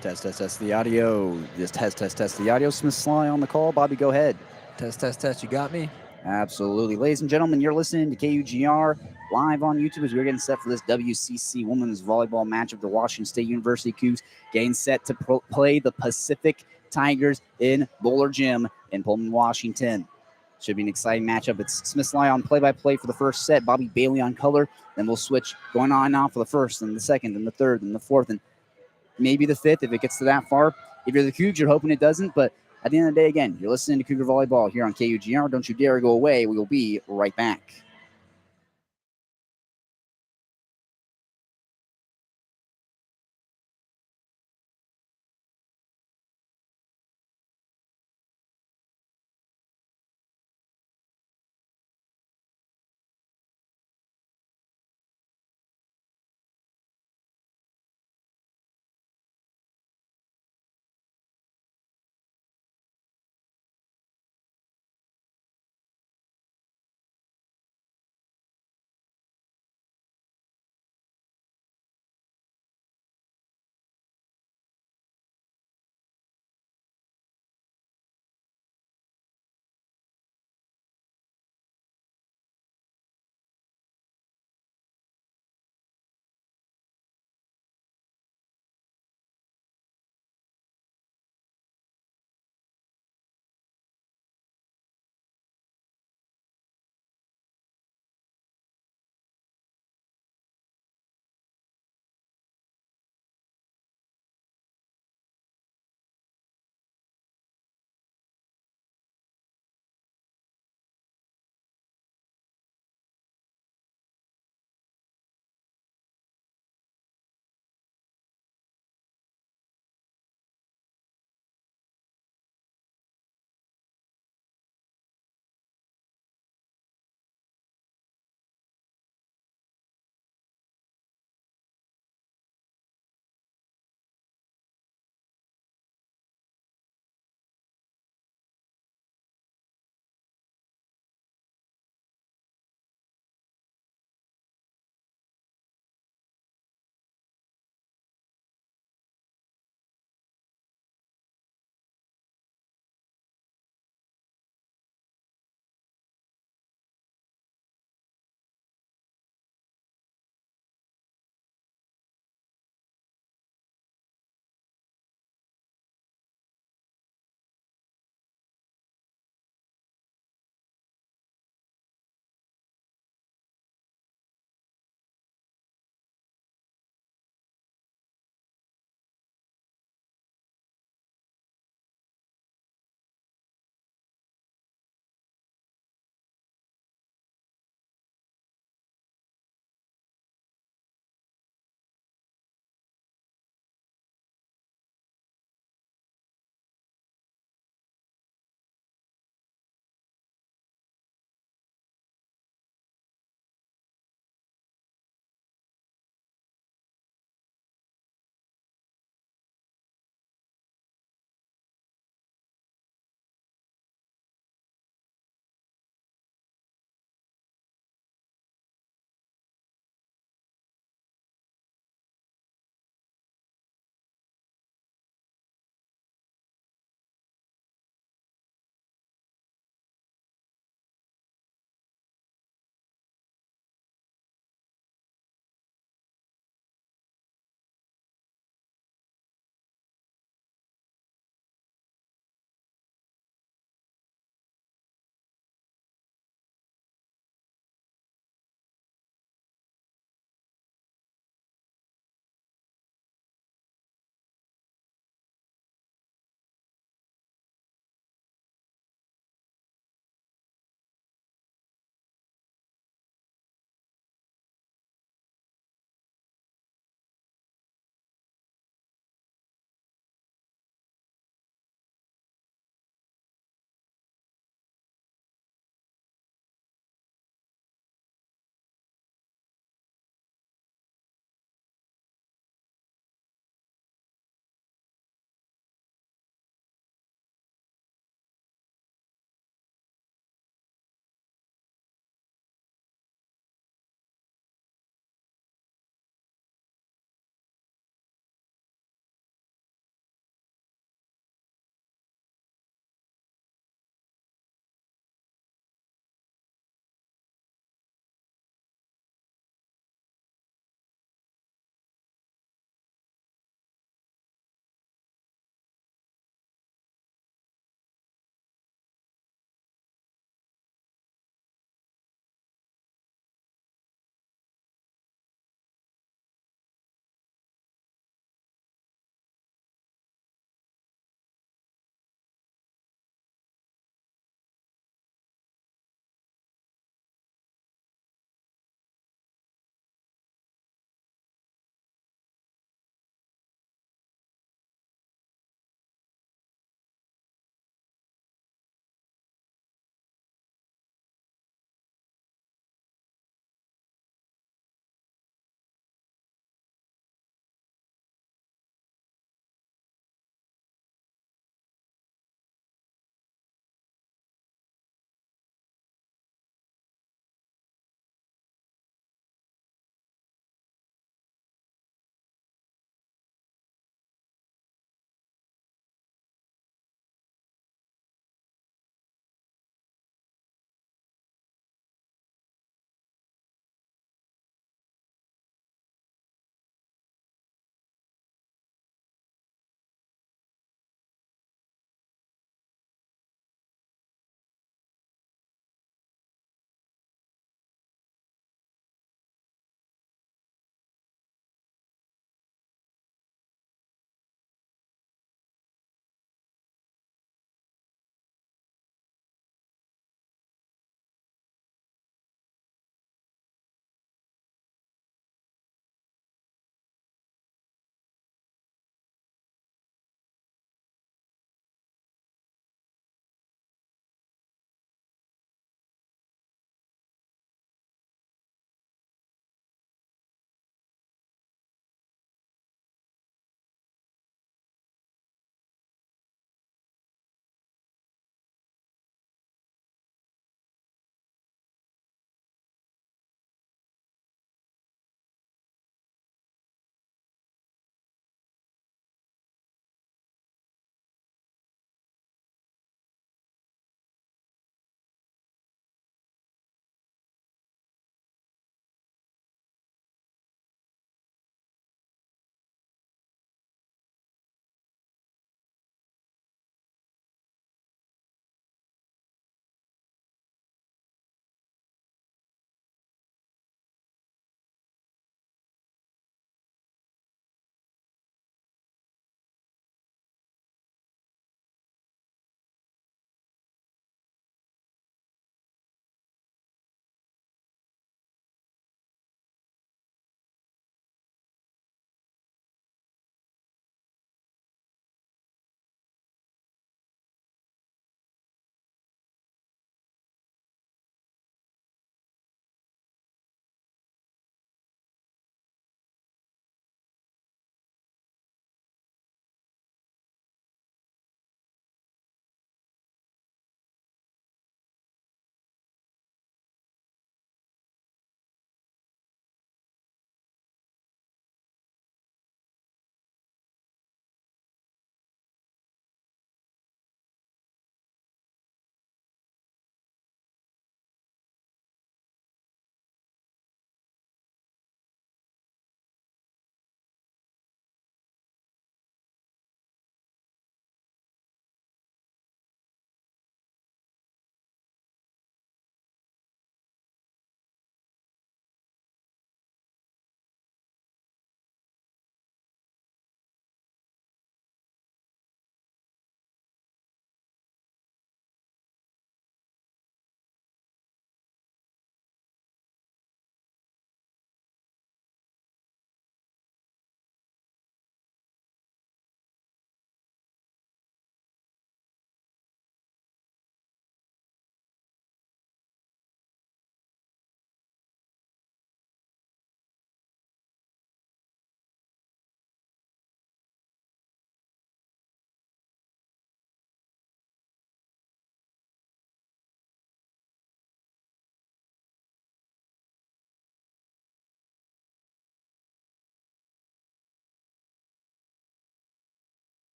Test the audio. Just test the audio. Smith Slye on the call. Bobby, go ahead. Test. You got me? Absolutely. Ladies and gentlemen, you're listening to KUGR live on YouTube as we're getting set for this WCC women's volleyball matchup. The Washington State University Cougs getting set to play the Pacific Tigers in Bowler Gym in Pullman, Washington. Should be an exciting matchup. It's Smith Slye on play-by-play for the first set. Bobby Bailey on color. Then we'll switch going on and off for the first, and the second, and the third, and the fourth, and maybe the fifth if it gets to that far. If you're the Cougs, you're hoping it doesn't. But at the end of the day, again, you're listening to Cougar Volleyball here on KUGR. Don't you dare go away. We will be right back.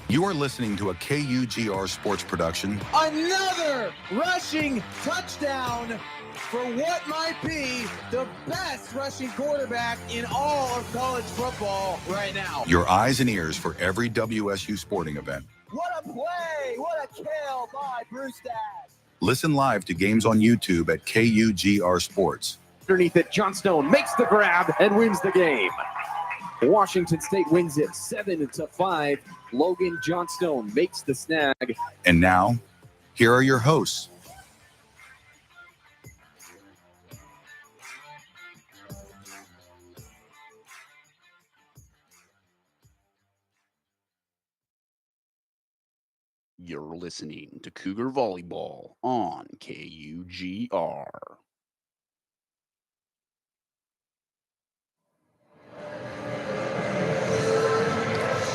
You are listening to a KUGR sports production. Another rushing touchdown for what might be the best rushing quarterback in all of college football right now. Your eyes and ears for every WSU sporting event. What a play! What a kill by Brewstad! Listen live to games on YouTube at KUGR Sports. Underneath it, Johnstone makes the grab and wins the game. Washington State wins it 7-5. Logan Johnstone makes the snag. And now, here are your hosts. You're listening to Cougar Volleyball on KUGR.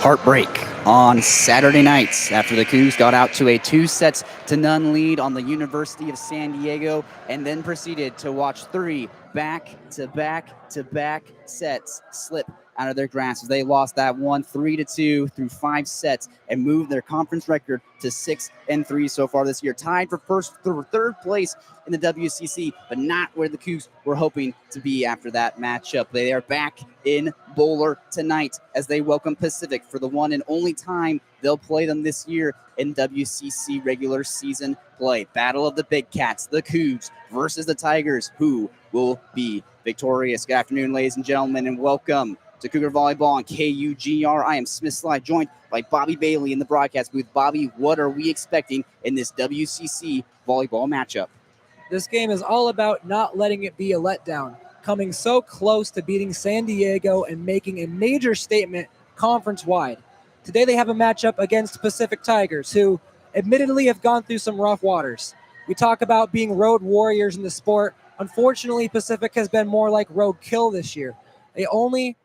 Heartbreak on Saturday nights after the Cougs got out to a 2-0 lead on the University of San Diego and then proceeded to watch 3 back-to-back sets slip out of their grasp as they lost that one 3-2 through 5 sets and moved their conference record to 6-3 so far this year, tied for third place in the WCC, but not where the Cougs were hoping to be after that matchup. They are back in Bowler tonight as they welcome Pacific for the one and only time they'll play them this year in WCC regular season play. Battle of the Big Cats, the Cougs versus the Tigers. Who will be victorious? Good afternoon, ladies and gentlemen, and welcome to Cougar Volleyball on KUGR. I am Smith Slye, joined by Bobby Bailey in the broadcast booth. Bobby, what are we expecting in this WCC volleyball matchup? This game is all about not letting it be a letdown, coming so close to beating San Diego and making a major statement conference-wide. Today they have a matchup against Pacific Tigers, who admittedly have gone through some rough waters. We talk about being road warriors in the sport. Unfortunately, Pacific has been more like road kill this year. They only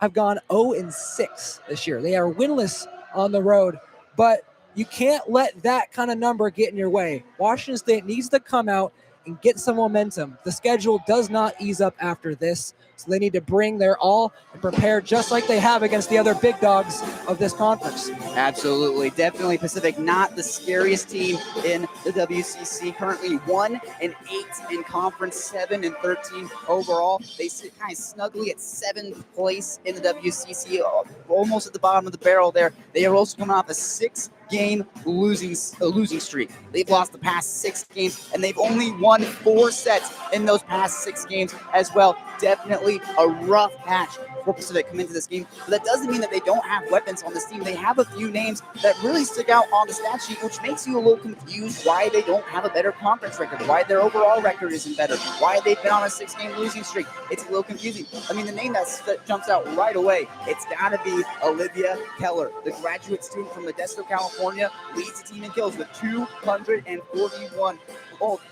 have gone 0-6 this year. They are winless on the road, but you can't let that kind of number get in your way. Washington State needs to come out and get some momentum. The schedule does not ease up after this, so they need to bring their all and prepare just like they have against the other big dogs of this conference. Absolutely. Definitely Pacific, not the scariest team in the WCC. Currently 1-8 in conference, 7-13 overall. They sit kind of snugly at 7th place in the WCC, almost at the bottom of the barrel there. They are also coming off a 6-game losing streak. They've lost the past 6 games, and they've only won 4 sets in those past 6 games as well. Definitely a rough patch for Pacific come into this game, but that doesn't mean that they don't have weapons on this team. They have a few names that really stick out on the stat sheet, which makes you a little confused why they don't have a better conference record, why their overall record isn't better, why they've been on a 6-game losing streak. It's a little confusing. I mean, the name that jumps out right away, it's got to be Olivia Keller, the graduate student from Modesto, California, leads the team in kills with 241.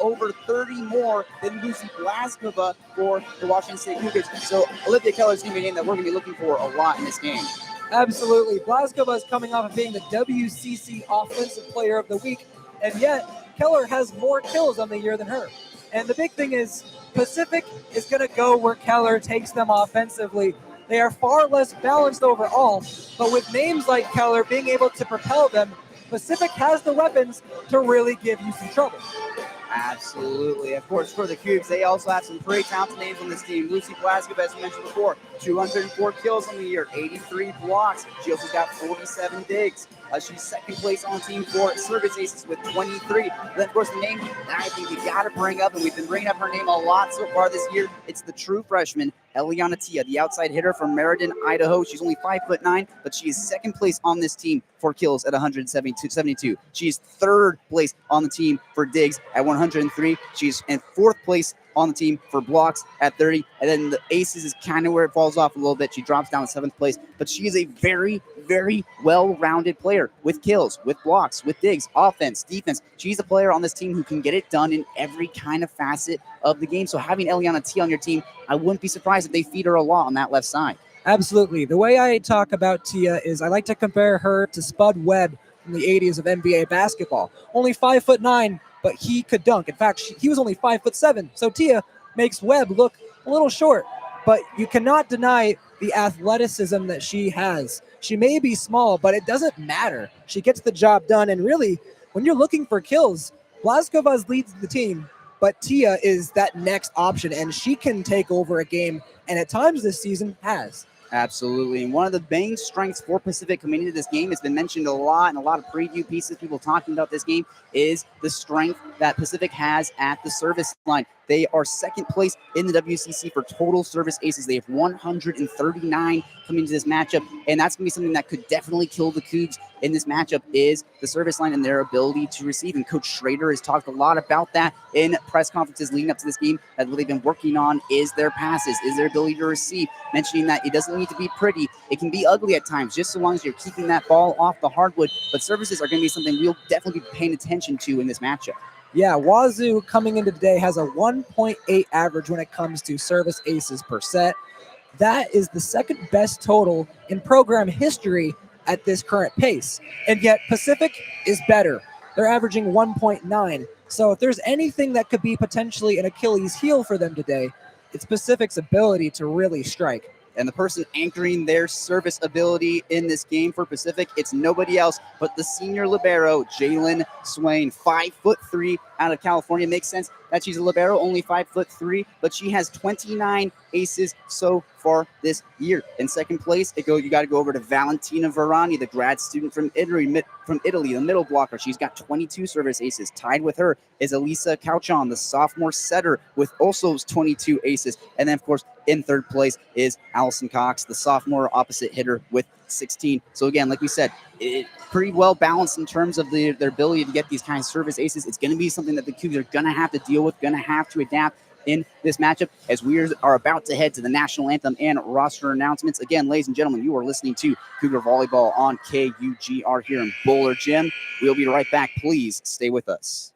Over 30 more than Lucy Blaskova for the Washington State Cougars. So Olivia Keller is going to be a name that we're going to be looking for a lot in this game. Absolutely. Blaskova is coming off of being the WCC Offensive Player of the Week, and yet Keller has more kills on the year than her. And the big thing is Pacific is going to go where Keller takes them offensively. They are far less balanced overall, but with names like Keller being able to propel them, Pacific has the weapons to really give you some trouble. Absolutely. Of course, for the Cougs, they also have some pretty talented names on this team. Lucy Blaskova, as we mentioned before, 204 kills on the year, 83 blocks. She also got 47 digs. She's second place on the team for service aces with 23. Then, of course, the name that I think we got to bring up, and we've been bringing up her name a lot so far this year, it's the true freshman, Eliana Tia, the outside hitter from Meriden, Idaho. She's only 5'9", but she is second place on this team for kills at 172. She's third place on the team for digs at 103. She's in fourth place on the team for blocks at 30. And then the aces is kind of where it falls off a little bit. She drops down to 7th place, but she is a very, very well-rounded player with kills, with blocks, with digs, offense, defense. She's a player on this team who can get it done in every kind of facet of the game. So having Eliana T on your team, I wouldn't be surprised if they feed her a lot on that left side. Absolutely. The way I talk about Tia is I like to compare her to Spud Webb from the 80s of NBA basketball. Only 5'9", but he could dunk. In fact, he was only 5'7". So Tia makes Webb look a little short, but you cannot deny the athleticism that she has. She may be small, but it doesn't matter. She gets the job done. And really, when you're looking for kills, Blaskovas leads the team, but Tia is that next option, and she can take over a game, and at times this season has. Absolutely. And one of the main strengths for Pacific coming into this game has been mentioned a lot in a lot of preview pieces, people talking about this game, is the strength that Pacific has at the service line. They are second place in the WCC for total service aces. They have 139 coming into this matchup, and that's going to be something that could definitely kill the Cougs in this matchup is the service line and their ability to receive. And Coach Schrader has talked a lot about that in press conferences leading up to this game, that what they've been working on is their passes, is their ability to receive, mentioning that it doesn't need to be pretty. It can be ugly at times, just so long as you're keeping that ball off the hardwood. But services are going to be something we'll definitely be paying attention to in this matchup. Yeah, Wazoo coming into today has a 1.8 average when it comes to service aces per set. That is the second best total in program history at this current pace. And yet Pacific is better. They're averaging 1.9. So if there's anything that could be potentially an Achilles heel for them today, it's Pacific's ability to really strike. And the person anchoring their service ability in this game for Pacific, it's nobody else but the senior libero, Jalen Swain, 5'3" out of California. Makes sense that she's a libero, only 5'3", but she has 29 aces so far this year. In second place, you got to go over to Valentina Verani, the grad student from Italy, the middle blocker. She's got 22 service aces. Tied with her is Elisa Couchon, the sophomore setter, with also 22 aces. And then, of course, in third place is Allison Cox, the sophomore opposite hitter, with 16. So again, like we said, pretty well balanced in terms of their ability to get these kind of service aces. It's going to be something that the Cougs are going to have to deal with, going to have to adapt in this matchup as we are about to head to the national anthem and roster announcements. Again, ladies and gentlemen, you are listening to Cougar Volleyball on KUGR here in Bowler Gym. We'll be right back. Please stay with us.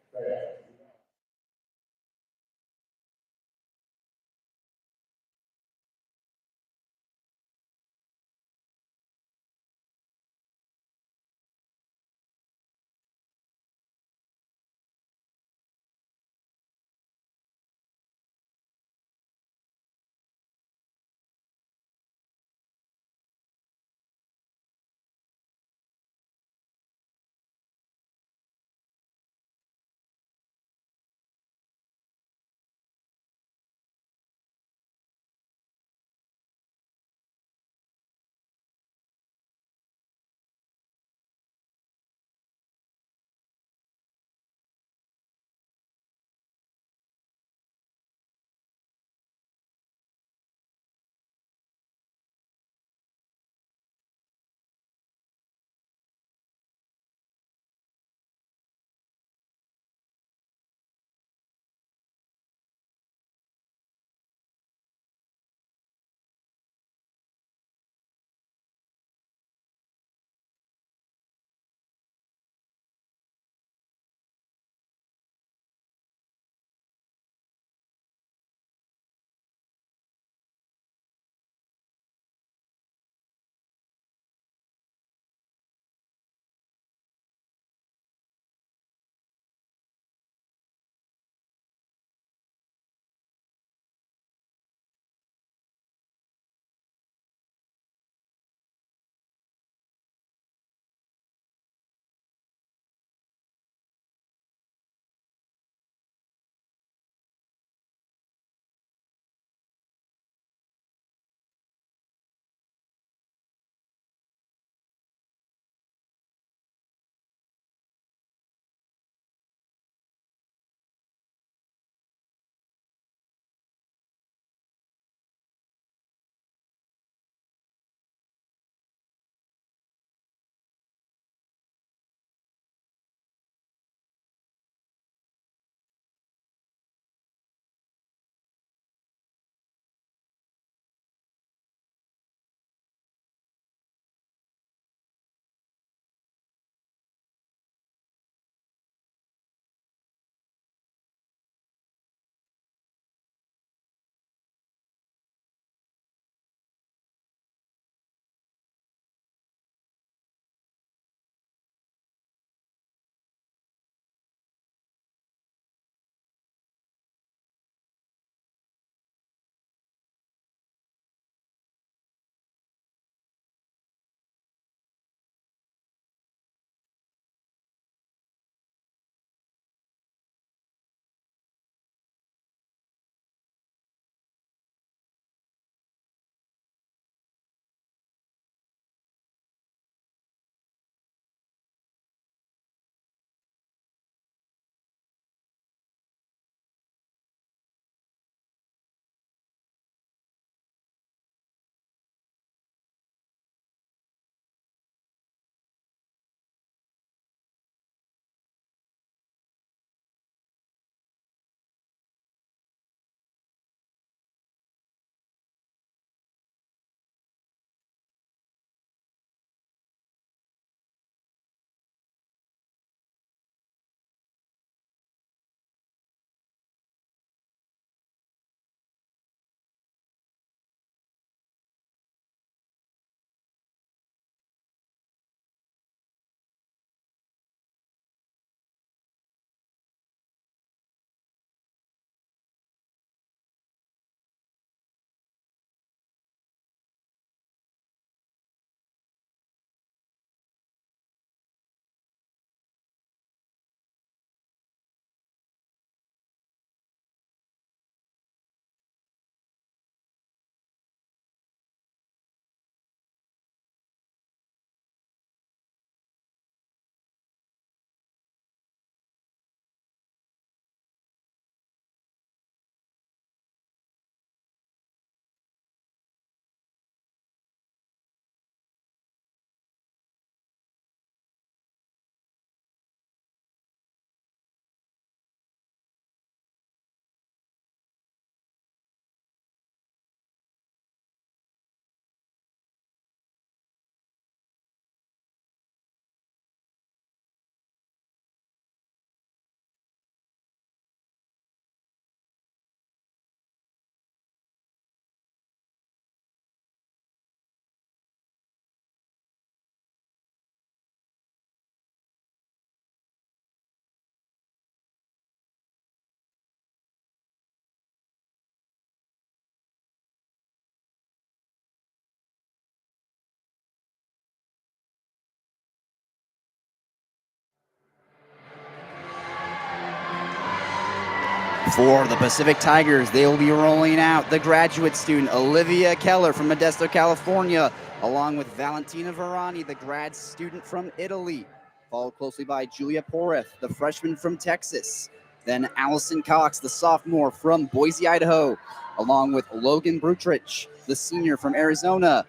For the Pacific Tigers, they will be rolling out the graduate student Olivia Keller from Modesto, California, along with Valentina Verani, the grad student from Italy, followed closely by Julia Poreth, the freshman from Texas. Then Allison Cox, the sophomore from Boise, Idaho, along with Logan Brutrich, the senior from Arizona.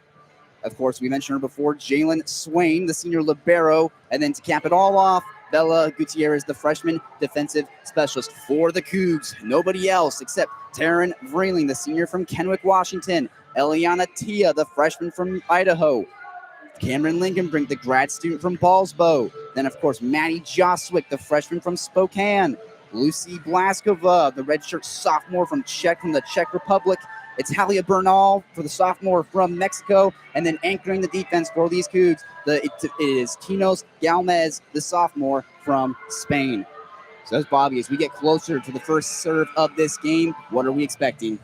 Of course, we mentioned her before, Jalen Swain, the senior libero. And then to cap it all off, Bella Gutierrez, the freshman defensive specialist for the Cougs. Nobody else except Taryn Vreeling, the senior from Kennewick, Washington. Eliana Tia, the freshman from Idaho. Cameron Lincolnbrink, the grad student from Ballsbow. Then, of course, Maddie Joswick, the freshman from Spokane. Lucy Blaskova, the redshirt sophomore from the Czech Republic. It's Halia Bernal for the sophomore from Mexico. And then anchoring the defense for these Cougs, it is Tinos Galmez, the sophomore from Spain. So as Bobby, as we get closer to the first serve of this game, what are we expecting?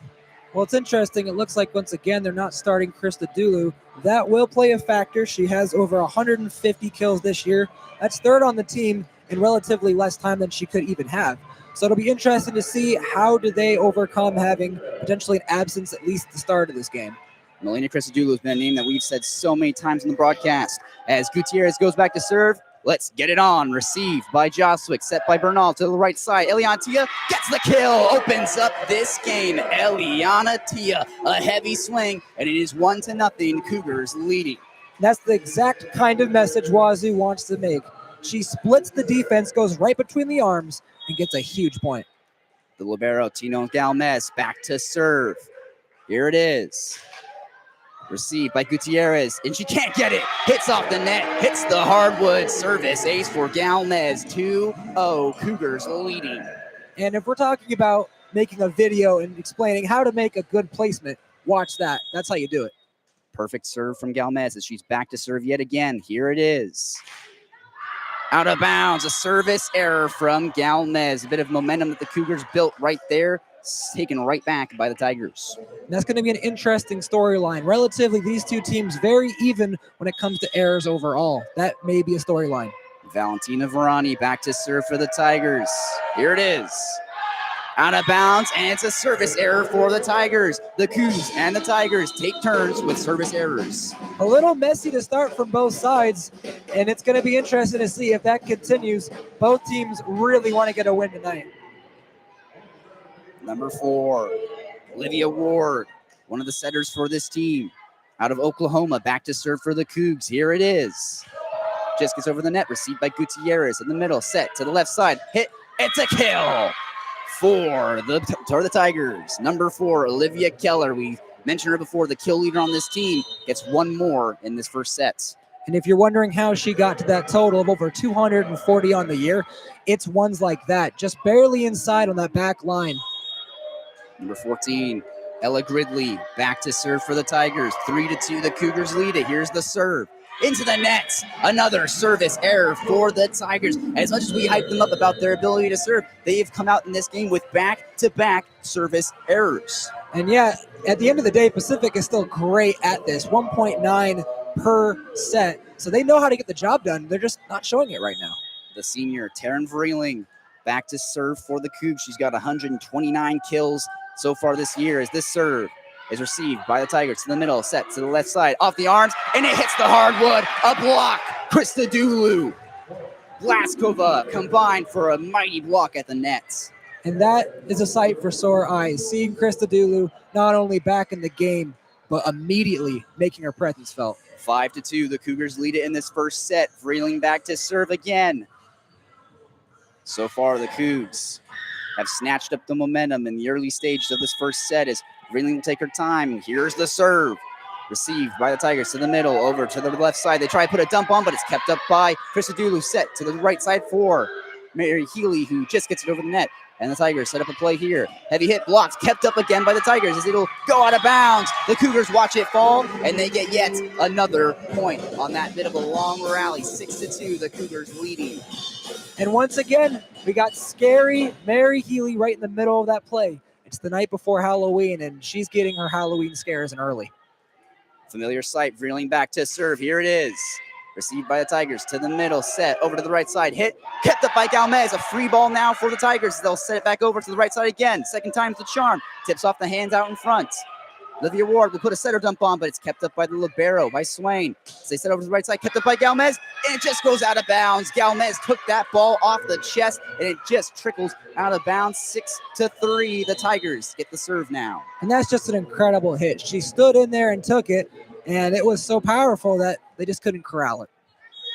Well, it's interesting. It looks like, once again, they're not starting Krista Dulu. That will play a factor. She has over 150 kills this year. That's third on the team in relatively less time than she could even have. So it'll be interesting to see how do they overcome having potentially an absence at least at the start of this game. Melina Christodoulou has been a name that we've said so many times in the broadcast. As Gutierrez goes back to serve, let's get it on. Received by Joswick, set by Bernal to the right side. Eliana Tia gets the kill, opens up this game. Eliana Tia, a heavy swing, and it is 1-0, Cougars leading. That's the exact kind of message Wazoo wants to make. She splits the defense, goes right between the arms, and gets a huge point. The libero, Tino Galmez, back to serve. Here it is. Received by Gutierrez, and she can't get it. Hits off the net, hits the hardwood. Service ace for Galmez. 2-0, Cougars leading. And if we're talking about making a video and explaining how to make a good placement, watch that. That's how you do it. Perfect serve from Galmez as she's back to serve yet again. Here it is. Out of bounds, a service error from Galmez. A bit of momentum that the Cougars built right there, taken right back by the Tigers. And that's going to be an interesting storyline. Relatively, these two teams very even when it comes to errors overall. That may be a storyline. Valentina Verani back to serve for the Tigers. Here it is. Out of bounds, and it's a service error for the Tigers. The Cougs and the Tigers take turns with service errors. A little messy to start from both sides, and it's going to be interesting to see if that continues. Both teams really want to get a win tonight. Number 4, Olivia Ward, one of the setters for this team. Out of Oklahoma, back to serve for the Cougs. Here it is. Just gets over the net, received by Gutierrez in the middle, set to the left side, hit, it's a kill for the Tigers. Number 4, Olivia Keller. We mentioned her before, the kill leader on this team, gets one more in this first set. And if you're wondering how she got to that total of over 240 on the year, it's ones like that, just barely inside on that back line. Number 14, Ella Gridley, back to serve for the Tigers. 3-2, the Cougars lead it. Here's the serve. Into the nets. Another service error for the Tigers. As much as we hype them up about their ability to serve, they have come out in this game with back-to-back service errors. And yeah, at the end of the day, Pacific is still great at this, 1.9 per set. So they know how to get the job done. They're just not showing it right now. The senior, Taryn Vreeling, back to serve for the Cougs. She's got 129 kills so far this year. As this serve is received by the Tigers to the middle, set to the left side, off the arms, and it hits the hardwood. A block. Christodoulou, Blaskova combined for a mighty block at the nets. And that is a sight for sore eyes, seeing Christodoulou not only back in the game, but immediately making her presence felt. 5-2, the Cougars lead it in this first set. Vreeling back to serve again. So far, the Cougs have snatched up the momentum in the early stages of this first set as Vreeling will take her time. Here's the serve. Received by the Tigers to the middle, over to the left side. They try to put a dump on, but it's kept up by Christodoulou, set to the right side for Mary Healy, who just gets it over the net. And the Tigers set up a play here. Heavy hit, blocked, kept up again by the Tigers as it'll go out of bounds. The Cougars watch it fall, and they get yet another point on that bit of a long rally. 6-2, the Cougars leading. And once again, we got scary Mary Healy right in the middle of that play. It's the night before Halloween, and she's getting her Halloween scares in early. Familiar sight, Vreeling back to serve. Here it is. Received by the Tigers to the middle, set over to the right side, hit, kept up by Galmez. A free ball now for the Tigers. They'll set it back over to the right side again. Second time's the charm. Tips off the hands out in front. Olivia Ward will put a setter dump on, but it's kept up by the libero, by Swain. As they set over to the right side, kept up by Galmez, and it just goes out of bounds. Galmez took that ball off the chest, and it just trickles out of bounds. 6-3. The Tigers get the serve now. And that's just an incredible hit. She stood in there and took it, and it was so powerful that they just couldn't corral it.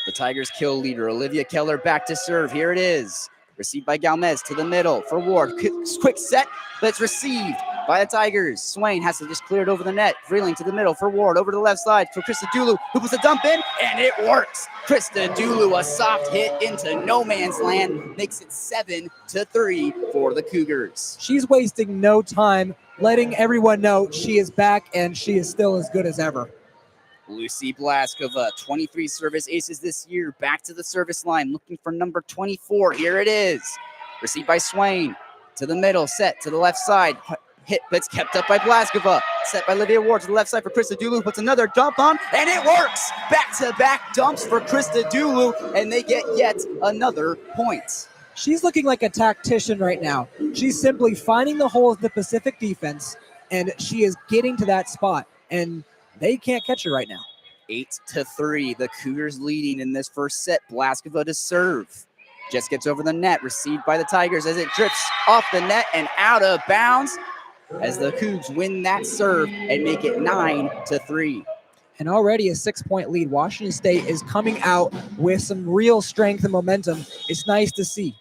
The Tigers kill leader, Olivia Keller, back to serve. Here it is. Received by Galmez to the middle for Ward. Quick set, but it's received by the Tigers. Swain has to just clear it over the net. Freeling to the middle for Ward. Over to the left side for Krista Dulu, who puts a dump in, and it works. Krista Dulu, a soft hit into no man's land, makes it 7-3 for the Cougars. She's wasting no time letting everyone know she is back, and she is still as good as ever. Lucy Blaskova, 23 service aces this year, back to the service line, looking for number 24. Here it is. Received by Swain. To the middle, set to the left side. Hit, but it's kept up by Blaskova. Set by Olivia Ward to the left side for Krista Dulu. Puts another dump on, and it works. Back-to-back dumps for Krista Dulu, and they get yet another point. She's looking like a tactician right now. She's simply finding the holes in the Pacific defense, and she is getting to that spot. And they can't catch her right now. 8-3. The Cougars leading in this first set. Blaskova to serve. Just gets over the net. Received by the Tigers as it drifts off the net and out of bounds as the Cougs win that serve and make it 9-3. And already a 6-point lead. Washington State is coming out with some real strength and momentum. It's nice to see.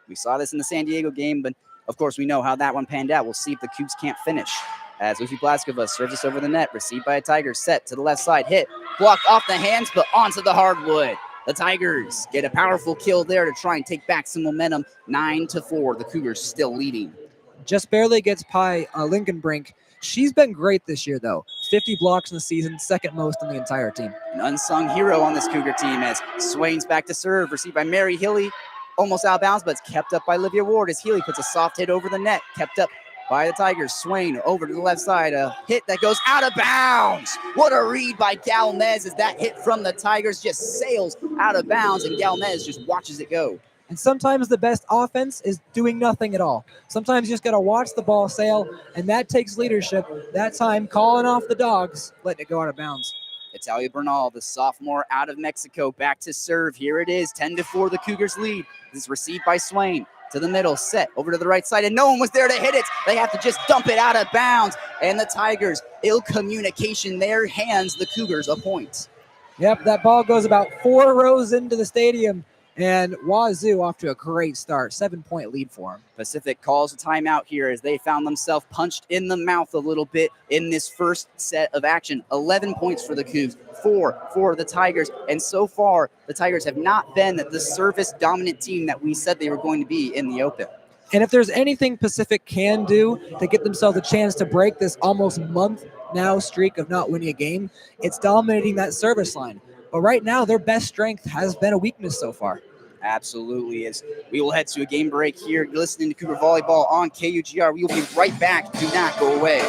We saw this in the San Diego game, but of course we know how that one panned out. We'll see if the Cougs can't finish. As Lucy Blaskova serves us over the net, received by a Tiger, set to the left side, hit, blocked off the hands, but onto the hardwood. The Tigers get a powerful kill there to try and take back some momentum. 9-4, the Cougars still leading. Just barely gets by Lincoln Brink. She's been great this year, though. 50 blocks in the season, second most on the entire team. An unsung hero on this Cougar team as Swain's back to serve, received by Mary Healy, almost out of bounds, but it's kept up by Olivia Ward as Healy puts a soft hit over the net, kept up by the Tigers. Swain over to the left side. A hit that goes out of bounds. What a read by Galmez as that hit from the Tigers just sails out of bounds and Galmez just watches it go. And sometimes the best offense is doing nothing at all. Sometimes you just got to watch the ball sail, and that takes leadership. That time, calling off the dogs, letting it go out of bounds. Italia Bernal, the sophomore out of Mexico, back to serve. Here it is, 10-4, the Cougars lead. This is received by Swain. To the middle, set over to the right side, and no one was there to hit it. They have to just dump it out of bounds, and the Tigers, ill communication there, hands the Cougars a point. Yep, that ball goes about 4 rows into the stadium, and Wazoo off to a great start. 7-point lead for them. Pacific calls a timeout here as they found themselves punched in the mouth a little bit in this first set of action. 11 points for the Cougs, 4 for the Tigers, and so far the Tigers have not been the service dominant team that we said they were going to be in the Open. And if there's anything Pacific can do to get themselves a chance to break this almost month now streak of not winning a game, it's dominating that service line. But right now their best strength has been a weakness so far. Absolutely is. We will head to a game break here. You're listening to Cougar Volleyball on KUGR. We will be right back. Do not go away.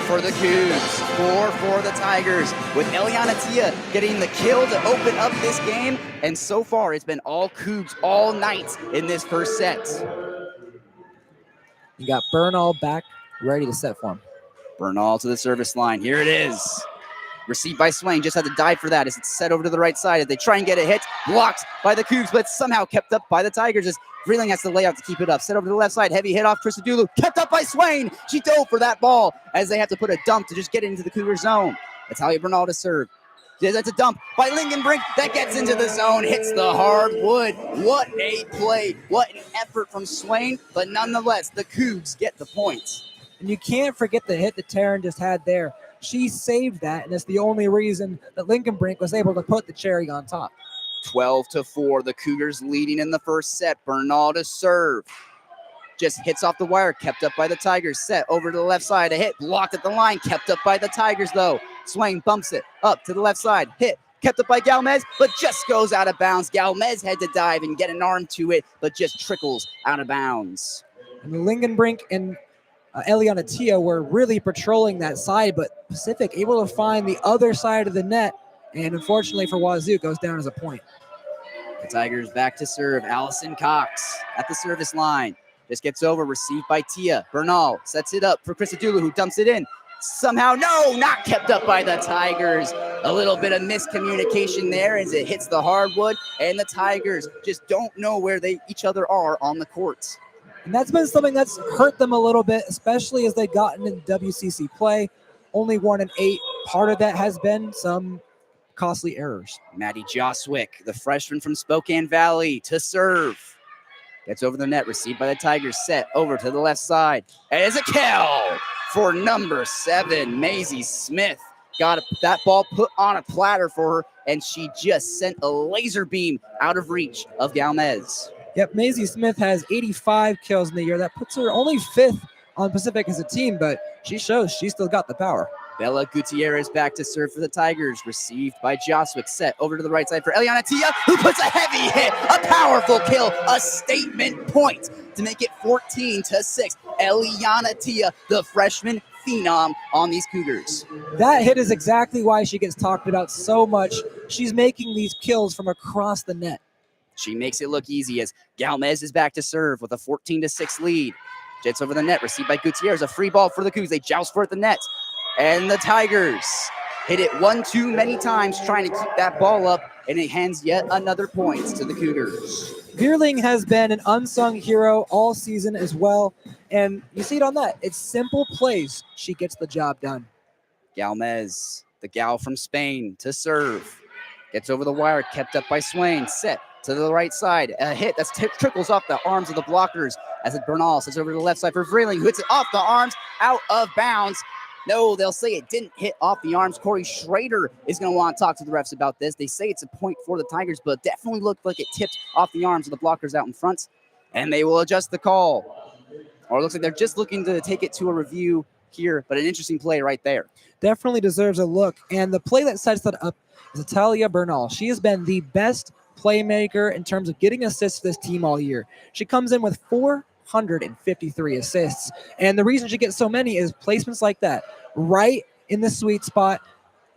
For the Cougs, 4 for the Tigers, with Eliana Tia getting the kill to open up this game. And so far, it's been all Cougs all night in this first set. You got Bernal back, ready to set for him. Bernal to the service line. Here it is. Received by Swain. Just had to dive for that as it's set over to the right side as they try and get a hit. Blocked by the Cougs, but somehow kept up by the Tigers as Freeling has to lay out to keep it up. Set over to the left side. Heavy hit off Christodulu. Kept up by Swain. She dove for that ball as they have to put a dump to just get it into the Cougar zone. Italia Bernal to serve. That's a dump by Lincoln Brink. That gets into the zone, hits the hardwood. What a play. What an effort from Swain. But nonetheless, the Cougs get the points. And you can't forget the hit that Taryn just had there. She saved that, and it's the only reason that Lincoln Brink was able to put the cherry on top. 12-4. The Cougars leading in the first set. Bernal to serve. Just hits off the wire, kept up by the Tigers. Set over to the left side. A hit blocked at the line, kept up by the Tigers, though. Swain bumps it up to the left side. Hit, kept up by Galmez, but just goes out of bounds. Galmez had to dive and get an arm to it, but just trickles out of bounds. And Lincoln Brink and Eliana Tia were really patrolling that side, but Pacific able to find the other side of the net, and unfortunately for Wazoo, goes down as a point. The Tigers back to serve. Allison Cox at the service line. Just gets over, received by Tia. Bernal sets it up for Christodoulou, who dumps it in. Somehow, no, not kept up by the Tigers. A little bit of miscommunication there as it hits the hardwood, and the Tigers just don't know where each other are on the courts. And that's been something that's hurt them a little bit, especially as they've gotten in WCC play. Only 1-8. Part of that has been some costly errors. Maddie Joswick, the freshman from Spokane Valley, to serve. Gets over the net, received by the Tigers, set over to the left side. And it's a kill for number 7, Maisie Smith. Got that ball put on a platter for her, and she just sent a laser beam out of reach of Galmez. Yep, Maisie Smith has 85 kills in the year. That puts her only 5th on Pacific as a team, but she shows she's still got the power. Bella Gutierrez back to serve for the Tigers. Received by Joswick. Set over to the right side for Eliana Tia, who puts a heavy hit, a powerful kill, a statement point to make it 14-6. Eliana Tia, the freshman phenom on these Cougars. That hit is exactly why she gets talked about so much. She's making these kills from across the net. She makes it look easy as Galmez is back to serve with a 14-6 lead. Jets over the net, received by Gutierrez. A free ball for the Cougs. They joust for it at the net. And the Tigers hit it one too many times trying to keep that ball up, and it hands yet another point to the Cougars. Vierling has been an unsung hero all season as well, and you see it on that. It's simple plays. She gets the job done. Galmez, the gal from Spain, to serve. Gets over the wire, kept up by Swain. Set to the right side. A hit that trickles off the arms of the blockers as it Bernal sets over to the left side for Vierling, who hits it off the arms, out of bounds. No, they'll say it didn't hit off the arms. Corey Schrader is going to want to talk to the refs about this. They say it's a point for the Tigers, but definitely looked like it tipped off the arms of the blockers out in front, and they will adjust the call. Or it looks like they're just looking to take it to a review here, but an interesting play right there. Definitely deserves a look, and the play that sets that up is Italia Bernal. She has been the best playmaker in terms of getting assists to this team all year. She comes in with 453 assists, and the reason she gets so many is placements like that, right in the sweet spot.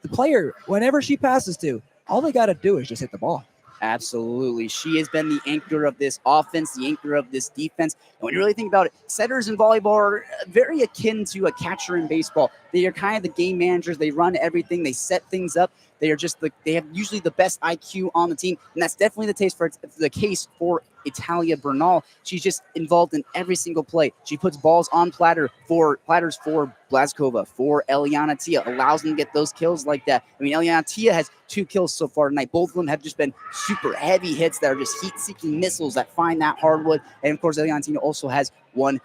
The player, whenever she passes to, all they got to do is just hit the ball. Absolutely. She has been the anchor of this offense, the anchor of this defense. And when you really think about it, setters in volleyball are very akin to a catcher in baseball. They are kind of the game managers. They run everything. They set things up. They are just they have usually the best IQ on the team, and that's definitely the case for Italia Bernal. She's just involved in every single play. She puts balls on platters for Blazkova, for Eliana Tia, allows them to get those kills like that. I mean, Eliana Tia has 2 kills so far tonight. Both of them have just been super heavy hits that are just heat-seeking missiles that find that hardwood. And of course, Eliana Tia also has 1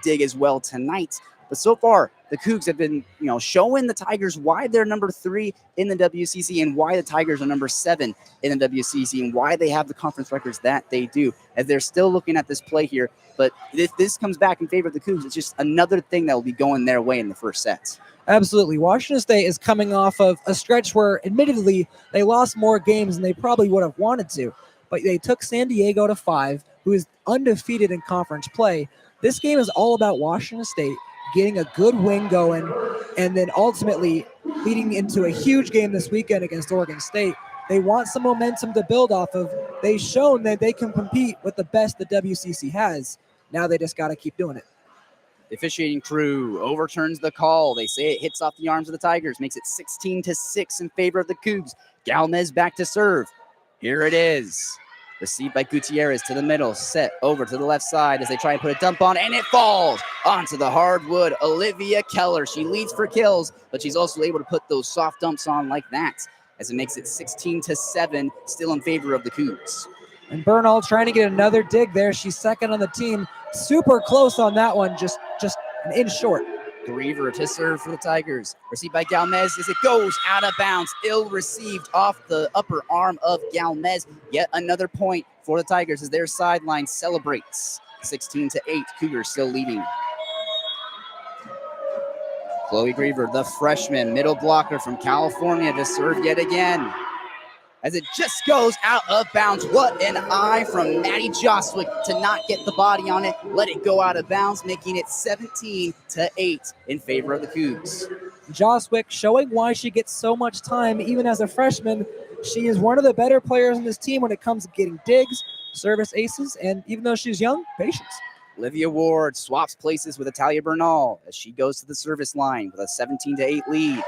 dig as well tonight. But so far, the Cougs have been, showing the Tigers why they're number 3 in the WCC and why the Tigers are number 7 in the WCC and why they have the conference records that they do, as they're still looking at this play here. But if this comes back in favor of the Cougs, it's just another thing that will be going their way in the first set. Absolutely. Washington State is coming off of a stretch where, admittedly, they lost more games than they probably would have wanted to. But they took San Diego to 5, who is undefeated in conference play. This game is all about Washington State getting a good win going, and then ultimately leading into a huge game this weekend against Oregon State. They want some momentum to build off of. They've shown that they can compete with the best the WCC has. Now they just got to keep doing it. The officiating crew overturns the call. They say it hits off the arms of the Tigers, makes it 16-6 in favor of the Cougs. Galmez back to serve. Here it is. Received by Gutierrez to the middle, set over to the left side as they try and put a dump on, and it falls onto the hardwood. Olivia Keller, she leads for kills, but she's also able to put those soft dumps on like that, as it makes it 16-7, still in favor of the Cougs. And Bernal trying to get another dig there. She's second on the team. Super close on that one, just an inch short. Griever to serve for the Tigers. Received by Galmez as it goes out of bounds. Ill received off the upper arm of Galmez. Yet another point for the Tigers as their sideline celebrates. 16-8, Cougars still leading. Chloe Griever, the freshman middle blocker from California, to serve yet again. As it just goes out of bounds. What an eye from Maddie Joswick to not get the body on it. Let it go out of bounds, making it 17-8 in favor of the Cougs. Joswick showing why she gets so much time even as a freshman. She is one of the better players in this team when it comes to getting digs, service aces, and even though she's young, patience. Olivia Ward swaps places with Italia Bernal as she goes to the service line with a 17-8 lead.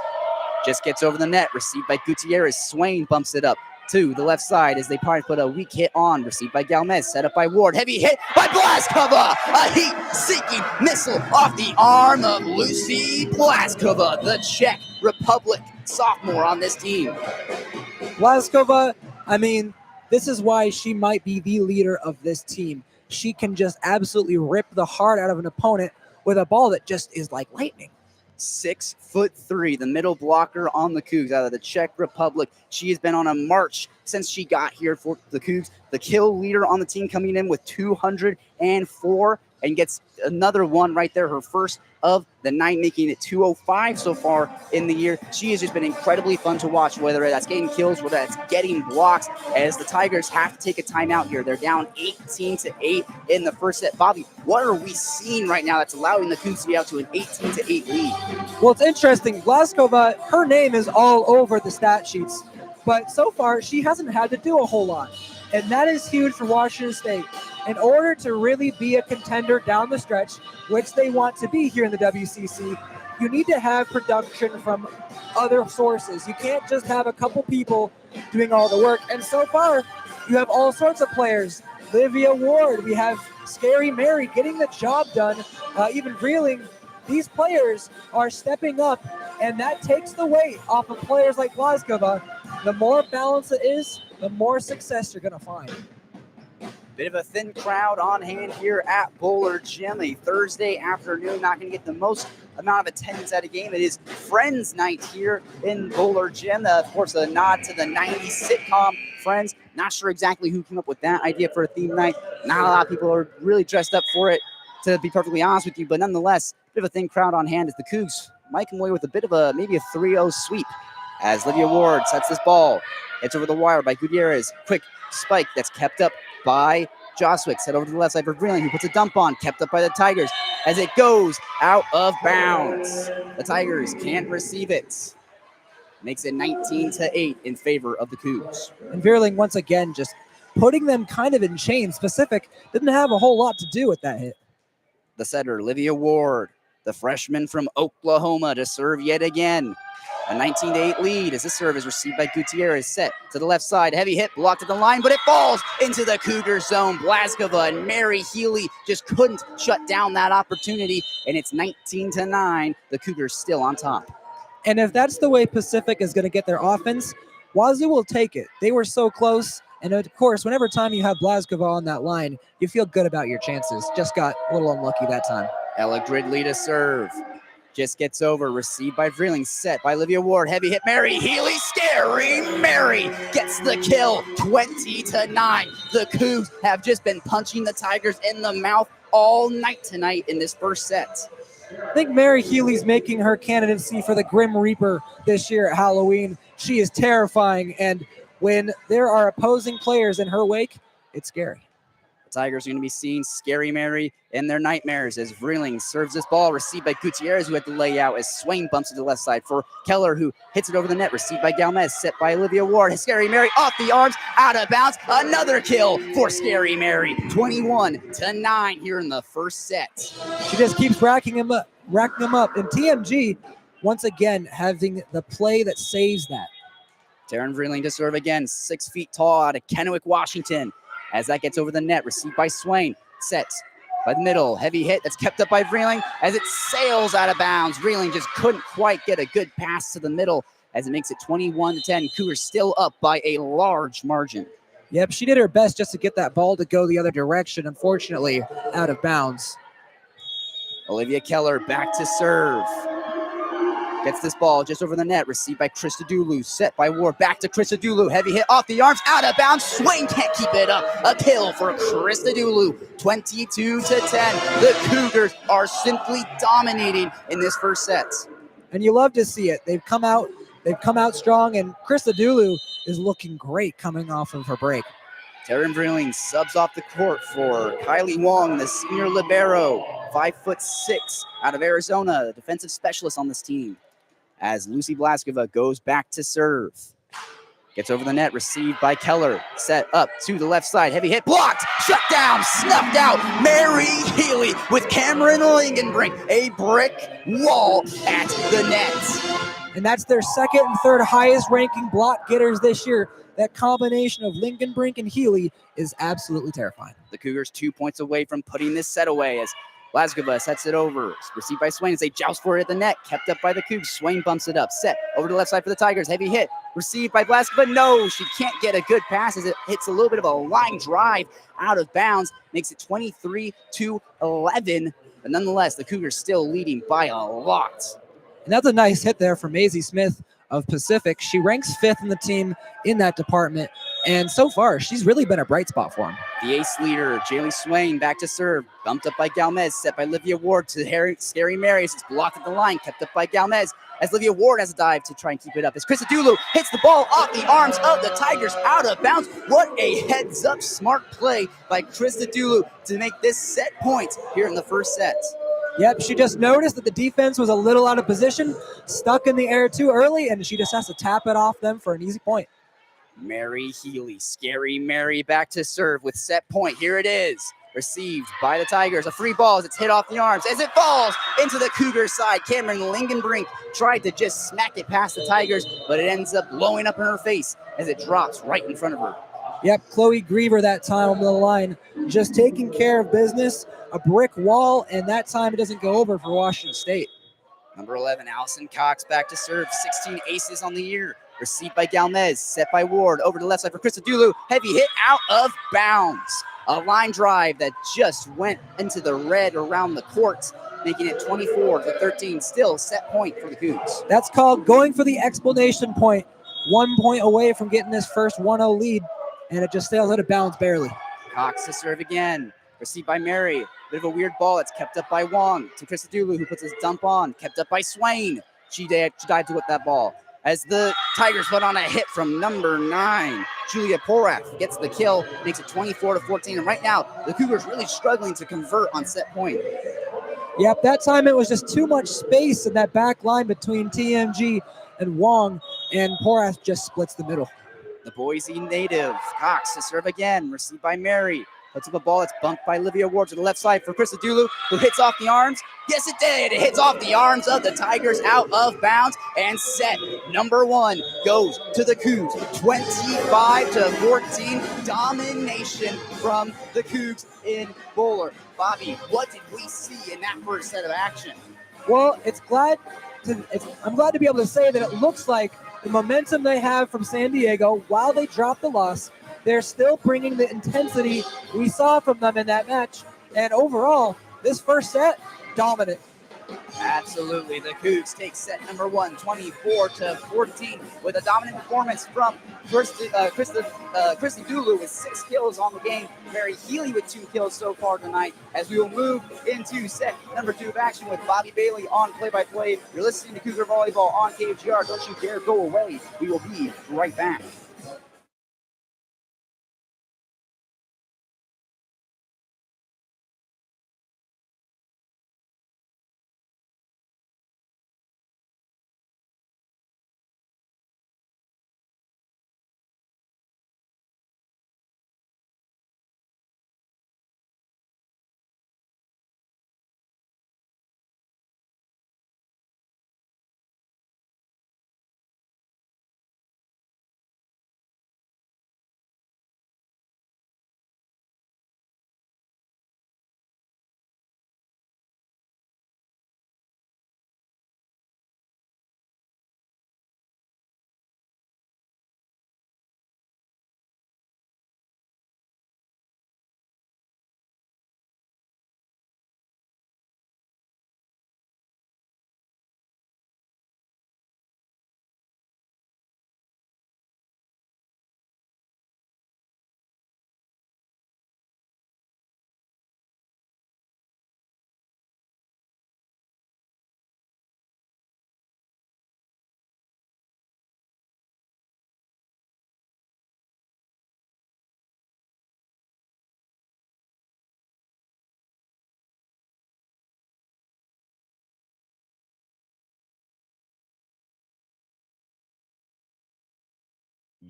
Just gets over the net, received by Gutierrez. Swain bumps it up to the left side as they probably put a weak hit on. Received by Galmez, set up by Ward. Heavy hit by Blaskova. A heat-seeking missile off the arm of Lucy Blaskova, the Czech Republic sophomore on this team. Blaskova, this is why she might be the leader of this team. She can just absolutely rip the heart out of an opponent with a ball that just is like lightning. 6'3", the middle blocker on the Cougs out of the Czech Republic. She has been on a march since she got here for the Cougs. The kill leader on the team coming in with 204 and gets another one right there, her first of the night, making it 205 so far in the year. She has just been incredibly fun to watch, whether that's getting kills, whether that's getting blocks, as the Tigers have to take a timeout here. They're down 18-8 in the first set. Bobby, what are we seeing right now that's allowing the Cougs to be out to an 18-8 lead? Well, it's interesting. Blaskova, her name is all over the stat sheets, but so far she hasn't had to do a whole lot. And that is huge for Washington State. In order to really be a contender down the stretch, which they want to be here in the WCC, you need to have production from other sources. You can't just have a couple people doing all the work. And so far, you have all sorts of players. Livia Ward, we have Scary Mary getting the job done, even reeling. These players are stepping up, and that takes the weight off of players like Blaskova. The more balance it is, the more success you're going to find. Bit of a thin crowd on hand here at Bowler Gym. A Thursday afternoon, not going to get the most amount of attendance at a game. It is Friends Night here in Bowler Gym. Of course, a nod to the 90s sitcom Friends. Not sure exactly who came up with that idea for a theme night. Not a lot of people are really dressed up for it, to be perfectly honest with you. But nonetheless, bit of a thin crowd on hand as the Cougs might come away with a bit of maybe a 3-0 sweep as Livia Ward sets this ball. It's over the wire by Gutierrez. Quick spike that's kept up by Joswick. Set over to the left side for Greenland, who puts a dump on. Kept up by the Tigers as it goes out of bounds. The Tigers can't receive it. Makes it 19-8 in favor of the Cougs. And Veerling, once again, just putting them kind of in chains. Pacific didn't have a whole lot to do with that hit. The setter, Livia Ward, the freshman from Oklahoma, to serve yet again. A 19-8 lead as this serve is received by Gutierrez. Set to the left side. Heavy hit blocked at the line, but it falls into the Cougar zone. Blaskova and Mary Healy just couldn't shut down that opportunity, and it's 19-9. The Cougars still on top. And if that's the way Pacific is going to get their offense, Wazoo will take it. They were so close. And of course, whenever time you have Blaskova on that line, you feel good about your chances. Just got a little unlucky that time. Ella Gridley to serve. Just gets over, received by Vreeling, set by Olivia Ward. Heavy hit, Mary Healy, Scary Mary gets the kill, 20-9. The Cougs have just been punching the Tigers in the mouth all night tonight in this first set. I think Mary Healy's making her candidacy for the Grim Reaper this year at Halloween. She is terrifying, and when there are opposing players in her wake, it's scary. The Tigers are going to be seeing Scary Mary in their nightmares as Vreeling serves this ball, received by Gutierrez, who had to lay out as Swain bumps to the left side for Keller, who hits it over the net, received by Galmez, set by Olivia Ward. Scary Mary off the arms, out of bounds. Another kill for Scary Mary, 21-9 here in the first set. She just keeps racking them up. And TMG, once again, having the play that saves that. Taryn Vreeling to serve again, 6 feet tall out of Kennewick, Washington. as that gets over the net. Received by Swain. Sets by the middle. Heavy hit that's kept up by Vreeling as it sails out of bounds. Vreeling just couldn't quite get a good pass to the middle as it makes it 21-10. Cougars still up by a large margin. Yep, she did her best just to get that ball to go the other direction. Unfortunately, out of bounds. Olivia Keller back to serve. Gets this ball just over the net. Received by Christodoulou. Set by Ward. Back to Christodoulou. Heavy hit off the arms. Out of bounds. Swain can't keep it up. A kill for Christodoulou. 22-10. The Cougars are simply dominating in this first set. And you love to see it. They've come out strong, and Christodoulou is looking great coming off of her break. Taryn Vreeling subs off the court for Kylie Wong, the senior libero, 5'6", out of Arizona, defensive specialist on this team. As Lucy Blaskova goes back to serve. Gets over the net, received by Keller. Set up to the left side. Heavy hit, blocked, shut down, snuffed out. Mary Healy with Cameron Lingenbrink. A brick wall at the net. And that's their second and third highest ranking block getters this year. That combination of Lingenbrink and Healy is absolutely terrifying. The Cougars 2 points away from putting this set away as Blaskova sets it over. Received by Swain as they joust for it at the net. Kept up by the Cougs. Swain bumps it up. Set over to the left side for the Tigers. Heavy hit. Received by Blaskova. No, she can't get a good pass as it hits a little bit of a line drive out of bounds. Makes it 23-11. But nonetheless, the Cougars still leading by a lot. And that's a nice hit there for Maisie Smith of Pacific. She ranks 5th in the team in that department. And so far, she's really been a bright spot for him. The ace leader, Jaylee Swain, back to serve. Bumped up by Galmez, set by Livia Ward to Scary Marys. It's blocked at the line, kept up by Galmez. As Livia Ward has a dive to try and keep it up. As Christodoulou hits the ball off the arms of the Tigers out of bounds. What a heads-up smart play by Christodoulou to make this set points here in the first set. Yep, she just noticed that the defense was a little out of position, stuck in the air too early, and she just has to tap it off them for an easy point. Mary Healy, Scary Mary back to serve with set point. Here it is. Received by the Tigers. A free ball as it's hit off the arms. As it falls into the Cougars side. Cameron Lingenbrink tried to just smack it past the Tigers, but it ends up blowing up in her face as it drops right in front of her. Yep, Chloe Griever that time on the line, just taking care of business. A brick wall, and that time it doesn't go over for Washington State. Number 11, Allison Cox back to serve. 16 aces on the year. Received by Galmez, set by Ward. Over to the left side for Christodoulou. Heavy hit out of bounds. A line drive that just went into the red around the court, making it 24-13. Still set point for the Cougs. That's called going for the explanation point. 1 point away from getting this first 1-0 lead, and it just sails out of bounds barely. Cox to serve again. Received by Mary. Bit of a weird ball. It's kept up by Wong to Christodoulou, who puts his dump on. Kept up by Swain. She dived with that ball. As the Tigers put on a hit from number 9. Julia Porath gets the kill, makes it 24-14. And right now, the Cougars really struggling to convert on set point. Yep, that time it was just too much space in that back line between TMG and Wong, and Porath just splits the middle. The Boise native, Cox to serve again. Received by Mary. Puts up a ball that's bumped by Livia Ward to the left side for Christodoulou, who hits off the arms. Yes, it did. It hits off the arms of the Tigers out of bounds. And set number 1 goes to the Cougs. 25-14 domination from the Cougs in Bowler. Bobby, what did we see in that first set of action? Well, I'm glad to be able to say that it looks like the momentum they have from San Diego, while they dropped the loss, they're still bringing the intensity we saw from them in that match. And overall, this first set, dominant. Absolutely. The Cougs take set number 1, 24-14, with a dominant performance from Christodoulou with 6 kills on the game. Mary Healy with 2 kills so far tonight. As we will move into set number 2 of action with Bobby Bailey on play-by-play. You're listening to Cougar Volleyball on KUGR. Don't you dare go away. We will be right back.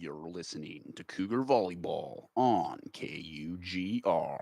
You're listening to Cougar Volleyball on KUGR.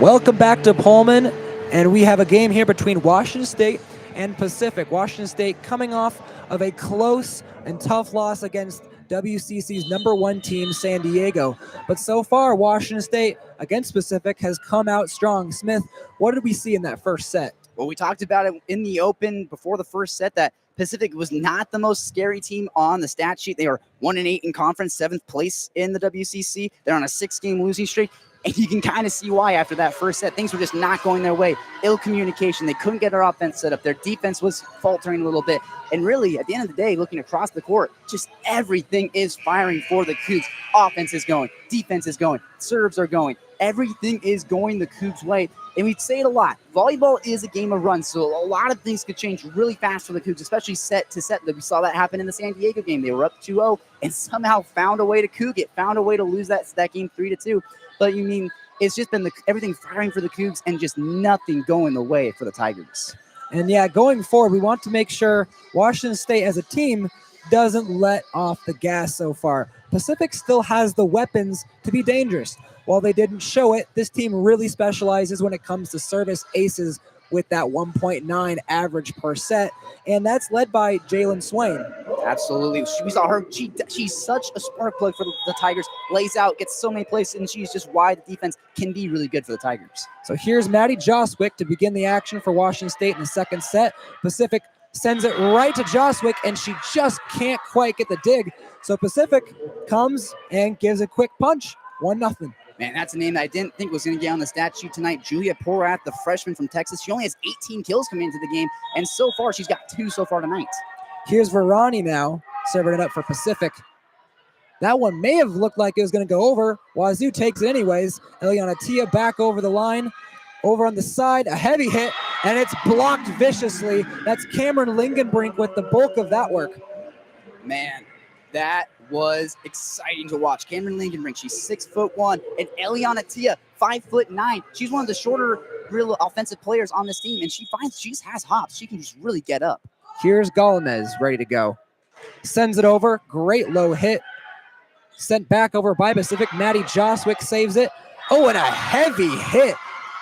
Welcome back to Pullman, and we have a game here between Washington State and Pacific. Washington State coming off of a close and tough loss against WCC's #1 team, San Diego. But so far, Washington State against Pacific has come out strong. Smith, what did we see in that first set? Well, we talked about it in the open before the first set that Pacific was not the most scary team on the stat sheet. They were 1-8 in conference, 7th place in the WCC. They're on a 6-game losing streak. And you can kind of see why after that first set. Things were just not going their way. Ill communication. They couldn't get their offense set up. Their defense was faltering a little bit. And really, at the end of the day, looking across the court, just everything is firing for the Cougs. Offense is going. Defense is going. Serves are going. Everything is going the Cougs' way. And we say it a lot. Volleyball is a game of runs, so a lot of things could change really fast for the Cougs, especially set to set. We saw that happen in the San Diego game. They were up 2-0 and somehow found a way to Coug it, found a way to lose that game 3-2. But you mean it's just been everything firing for the Cougs and just nothing going the way for the Tigers. And yeah, going forward, we want to make sure Washington State as a team doesn't let off the gas so far. Pacific still has the weapons to be dangerous. While they didn't show it, this team really specializes when it comes to service aces with that 1.9 average per set, and that's led by Jalen Swain. Absolutely. We saw her. She's such a spark plug for the Tigers. Lays out, gets so many places, and she's just why the defense can be really good for the Tigers. So here's Maddie Joswick to begin the action for Washington State in the second set. Pacific sends it right to Joswick, and she just can't quite get the dig. So Pacific comes and gives a quick punch, 1-0. Man, that's a name that I didn't think was going to get on the stat sheet tonight. Julia Porat, the freshman from Texas. She only has 18 kills coming into the game, and so far she's got 2 so far tonight. Here's Verani now, serving it up for Pacific. That one may have looked like it was going to go over. Wazoo takes it anyways. Eliana Tia back over the line. Over on the side, a heavy hit, and it's blocked viciously. That's Cameron Lingenbrink with the bulk of that work. Man, that was exciting to watch. Cameron Lingenbrink, she's 6'1", and Eliana Tia, 5'9". She's one of the shorter, real offensive players on this team, and she just has hops. She can just really get up. Here's Gomez ready to go. Sends it over. Great low hit. Sent back over by Pacific. Maddie Joswick saves it. Oh, and a heavy hit.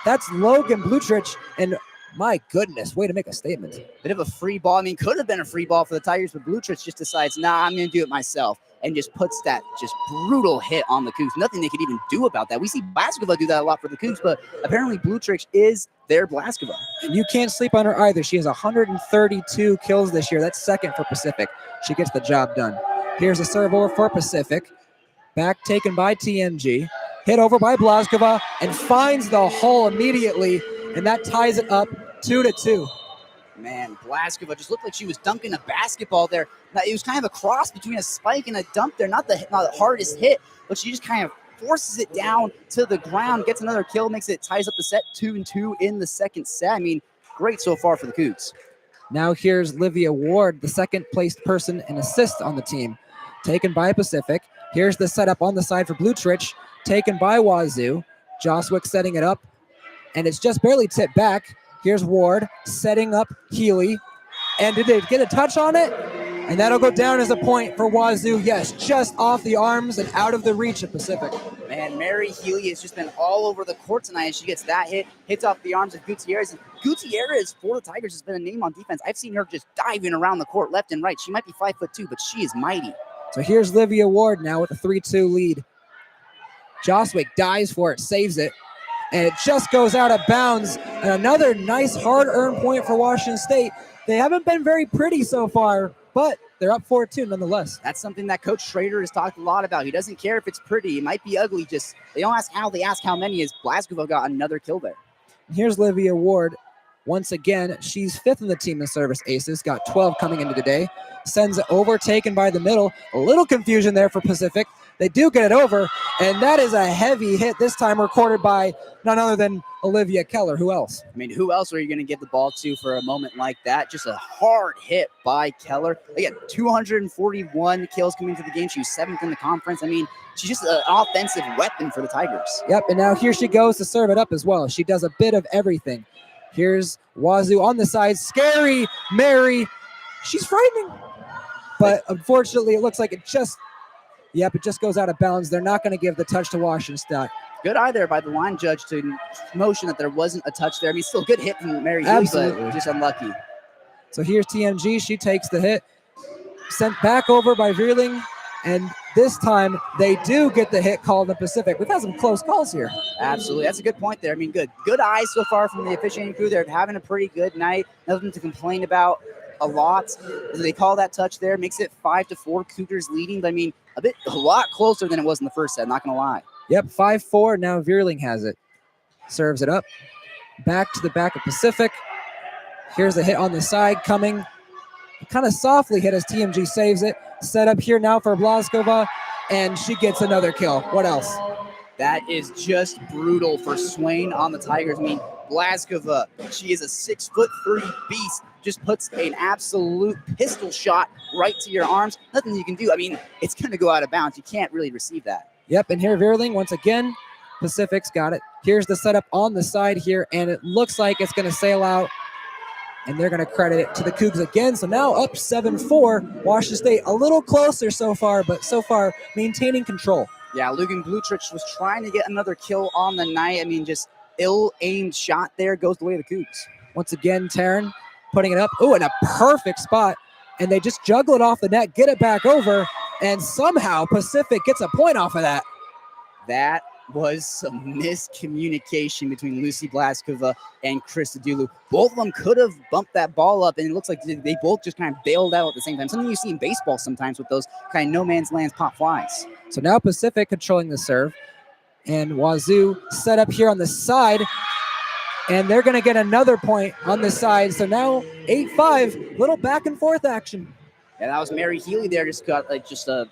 That's Logan Blutrich, and my goodness, way to make a statement. Bit of a free ball. I mean, could have been a free ball for the Tigers, but Blutrich just decides, nah, I'm going to do it myself, and just puts that just brutal hit on the Cougs. Nothing they could even do about that. We see Blaskova do that a lot for the Cougs, but apparently Blutrich is their Blaskova. And you can't sleep on her either. She has 132 kills this year. That's second for Pacific. She gets the job done. Here's a serve over for Pacific. Back taken by TMG. Hit over by Blaskova and finds the hole immediately, and that ties it up 2-2. Man, Blaskova just looked like she was dunking a basketball there. Now, it was kind of a cross between a spike and a dunk there. Not the hardest hit, but she just kind of forces it down to the ground, gets another kill, ties up the set 2-2 in the second set. I mean, great so far for the Cougs. Now here's Livia Ward, the second placed person in assists on the team, taken by Pacific. Here's the setup on the side for Blutrich, taken by Wazoo. Joswick setting it up, and it's just barely tipped back. Here's Ward setting up Healy. And did they get a touch on it? And that'll go down as a point for Wazoo. Yes, just off the arms and out of the reach of Pacific. Man, Mary Healy has just been all over the court tonight as she gets that hits off the arms of Gutierrez. And Gutierrez for the Tigers has been a name on defense. I've seen her just diving around the court left and right. She might be 5'2", but she is mighty. So here's Livia Ward now with a 3-2 lead. Joswick dives for it, saves it, and it just goes out of bounds. And another nice hard-earned point for Washington State. They haven't been very pretty so far, but they're up 4-2 nonetheless. That's something that Coach Schrader has talked a lot about. He doesn't care if it's pretty. It might be ugly. Just they don't ask how, they ask how many. As Blaskova got another kill there. Here's Livia Ward. Once again, she's 5th in the team in service aces. Got 12 coming into today. Sends it over, taken by the middle. A little confusion there for Pacific. They do get it over, and that is a heavy hit this time recorded by none other than Olivia Keller. Who else? I mean, who else are you going to give the ball to for a moment like that? Just a hard hit by Keller. Again, 241 kills coming into the game. She was 7th in the conference. I mean, she's just an offensive weapon for the Tigers. Yep, and now here she goes to serve it up as well. She does a bit of everything. Here's Wazoo on the side. Scary Mary. She's frightening. But unfortunately, it looks like it just goes out of bounds. They're not going to give the touch to Washington State. Good eye there by the line judge to motion that there wasn't a touch there. I mean, still good hit from Mary Healy, but just unlucky. So here's TMG. She takes the hit. Sent back over by Veerling. And this time, they do get the hit called in the Pacific. We've had some close calls here. Absolutely. That's a good point there. I mean, good eyes so far from the officiating crew. They're having a pretty good night. Nothing to complain about a lot. They call that touch there. Makes it 5-4. Cougars leading. But I mean, a lot closer than it was in the first set. Not going to lie. Yep, 5-4. Now Veerling has it. Serves it up. Back to the back of Pacific. Here's the hit on the side coming. Kind of softly hit as TMG saves it. Set up here now for Blaskova, and she gets another kill. What else? That is just brutal for Swain on the Tigers. I mean, Blaskova, she is a 6'3" beast. Just puts an absolute pistol shot right to your arms. Nothing you can do. I mean, it's going to go out of bounds. You can't really receive that. Yep, and here Veerling once again. Pacific's got it. Here's the setup on the side here, and it looks like it's going to sail out. And they're going to credit it to the Cougs again. So now up 7-4. Washington State a little closer so far, but so far maintaining control. Yeah, Lugan Blutrich was trying to get another kill on the night. I mean, just ill-aimed shot there. Goes the way of the Cougs. Once again, Taryn putting it up. Oh, in a perfect spot. And they just juggle it off the net, get it back over, and somehow Pacific gets a point off of that. That was some miscommunication between Lucy Blaskova and Christodoulou. Both of them could have bumped that ball up, and it looks like they both just kind of bailed out at the same time. Something you see in baseball sometimes with those kind of no man's land pop flies. So now Pacific controlling the serve, and Wazoo set up here on the side, and they're going to get another point on the side. So now 8-5, little back and forth action. Yeah, that was Mary Healy there. Just got like just a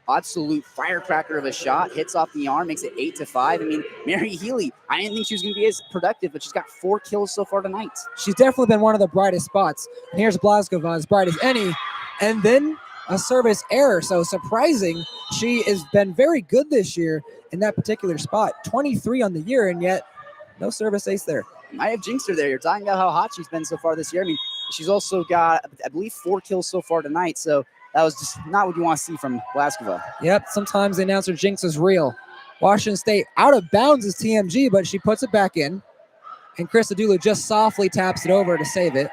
absolute firecracker of a shot, hits off the arm, makes it 8-5. I mean, Mary Healy, I didn't think she was going to be as productive, but she's got 4 kills so far tonight. She's definitely been one of the brightest spots. And here's Blaskova, as bright as any. And then a service error. So surprising, she has been very good this year in that particular spot. 23 on the year, and yet no service ace there. I have jinxed her there. You're talking about how hot she's been so far this year. I mean, she's also got, I believe, 4 kills so far tonight. So that was just not what you want to see from Blaskova. Yep, sometimes the announcer jinx is real. Washington State out of bounds is TMG, but she puts it back in. And Christodoulou just softly taps it over to save it.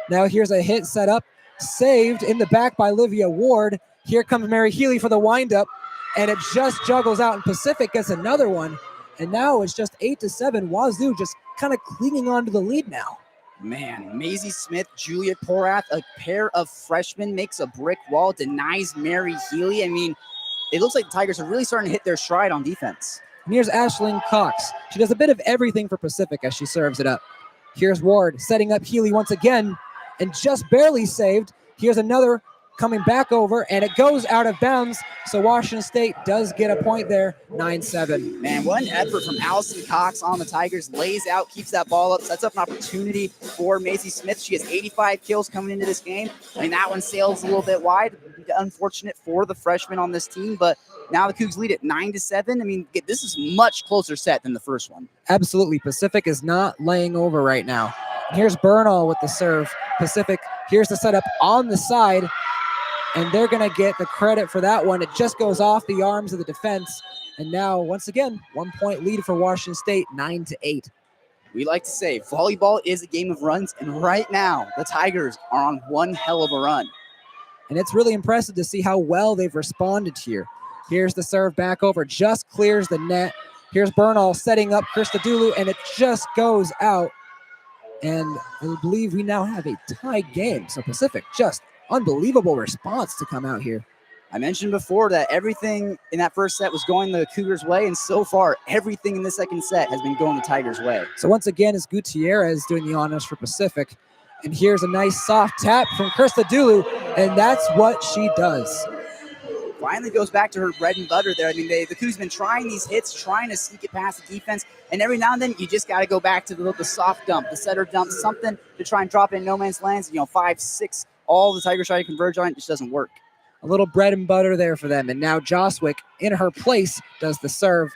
Now here's a hit set up, saved in the back by Olivia Ward. Here comes Mary Healy for the windup, and it just juggles out, and Pacific gets another one. And now it's just 8-7. Wazoo just kind of clinging on to the lead now. Man, Maisie Smith, Juliet Porath, a pair of freshmen makes a brick wall, denies Mary Healy. I mean, it looks like the Tigers are really starting to hit their stride on defense. And here's Ashlyn Cox. She does a bit of everything for Pacific as she serves it up. Here's Ward setting up Healy once again and just barely saved. Here's another coming back over, and it goes out of bounds. So Washington State does get a point there, 9-7. Man, what an effort from Allison Cox on the Tigers. Lays out, keeps that ball up, sets up an opportunity for Maisie Smith. She has 85 kills coming into this game. I mean, that one sails a little bit wide. Unfortunate for the freshman on this team, but now the Cougs lead at 9-7. I mean, this is much closer set than the first one. Absolutely. Pacific is not laying over right now. And here's Bernal with the serve. Pacific, here's the setup on the side. And they're going to get the credit for that one. It just goes off the arms of the defense. And now, once again, 1-point lead for Washington State, 9-8. We like to say volleyball is a game of runs. And right now, the Tigers are on one hell of a run. And it's really impressive to see how well they've responded here. Here's the serve back over, just clears the net. Here's Bernal setting up Christodoulou, and it just goes out. And I believe we now have a tie game. So Pacific just unbelievable response to come out here. I mentioned before that everything in that first set was going the Cougars' way, and so far, everything in the second set has been going the Tigers' way. So once again, it's Gutierrez doing the honors for Pacific. And here's a nice soft tap from Christodoulou, and that's what she does. Finally goes back to her bread and butter there. I mean, the Cougs have been trying these hits, trying to sneak it past the defense, and every now and then, you just got to go back to the soft dump, the setter dump, something to try and drop in no man's lands, 5, 6, all the Tigers try to converge on it, just doesn't work. A little bread and butter there for them. And now Joswick, in her place, does the serve.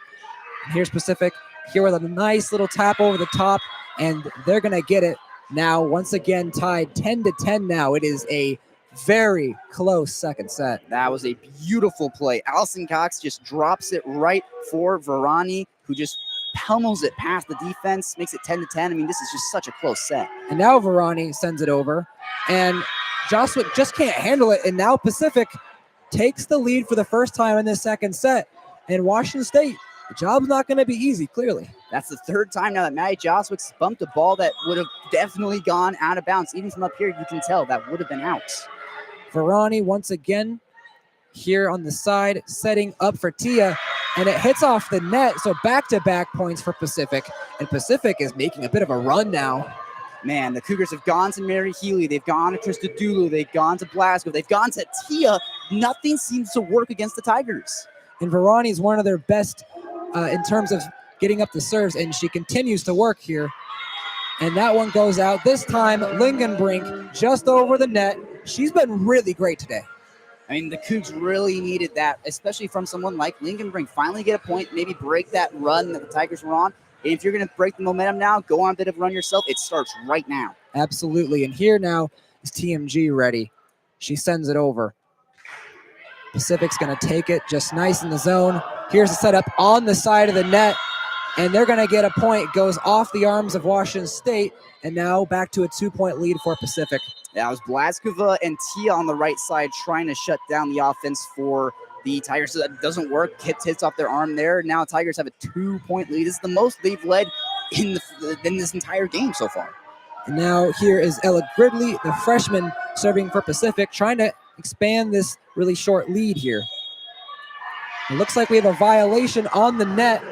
And here's Pacific here with a nice little tap over the top. and they're going to get it now. Once again, tied 10-10 now. It is a very close second set. That was a beautiful play. Allison Cox just drops it right for Verani, who just pummels it past the defense, makes it 10-10. I mean, this is just such a close set. And now Verani sends it over, and Joswick just can't handle it. And now Pacific takes the lead for the first time in this second set. And Washington State, the job's not going to be easy, clearly. That's the third time now that Maddie Joswick's bumped a ball that would have definitely gone out of bounds. Even from up here, you can tell that would have been out. Verani once again here on the side, setting up for Tia, and it hits off the net. So back-to-back points for Pacific, and Pacific is making a bit of a run now. Man, the Cougars have gone to Mary Healy. They've gone to Krista Dulu. They've gone to Blasco. They've gone to Tia. Nothing seems to work against the Tigers. And Verani is one of their best in terms of getting up the serves, and she continues to work here. And that one goes out. This time, Lingenbrink just over the net. She's been really great today. I mean, the Cougs really needed that, especially from someone like Lingenbrink. Finally get a point, maybe break that run that the Tigers were on. And if you're going to break the momentum now, go on a bit of a run yourself. It starts right now. Absolutely. And here now is TMG ready. She sends it over. Pacific's going to take it just nice in the zone. Here's the setup on the side of the net. And they're going to get a point. Goes off the arms of Washington State. And now back to a 2-point lead for Pacific. That was Blaskova and Tia on the right side trying to shut down the offense for the Tigers. So that doesn't work. Hits off their arm there. Now Tigers have a 2-point lead. This is the most they've led in this entire game so far. And now here is Ella Gridley, the freshman, serving for Pacific, trying to expand this really short lead here. It looks like we have a violation on the net,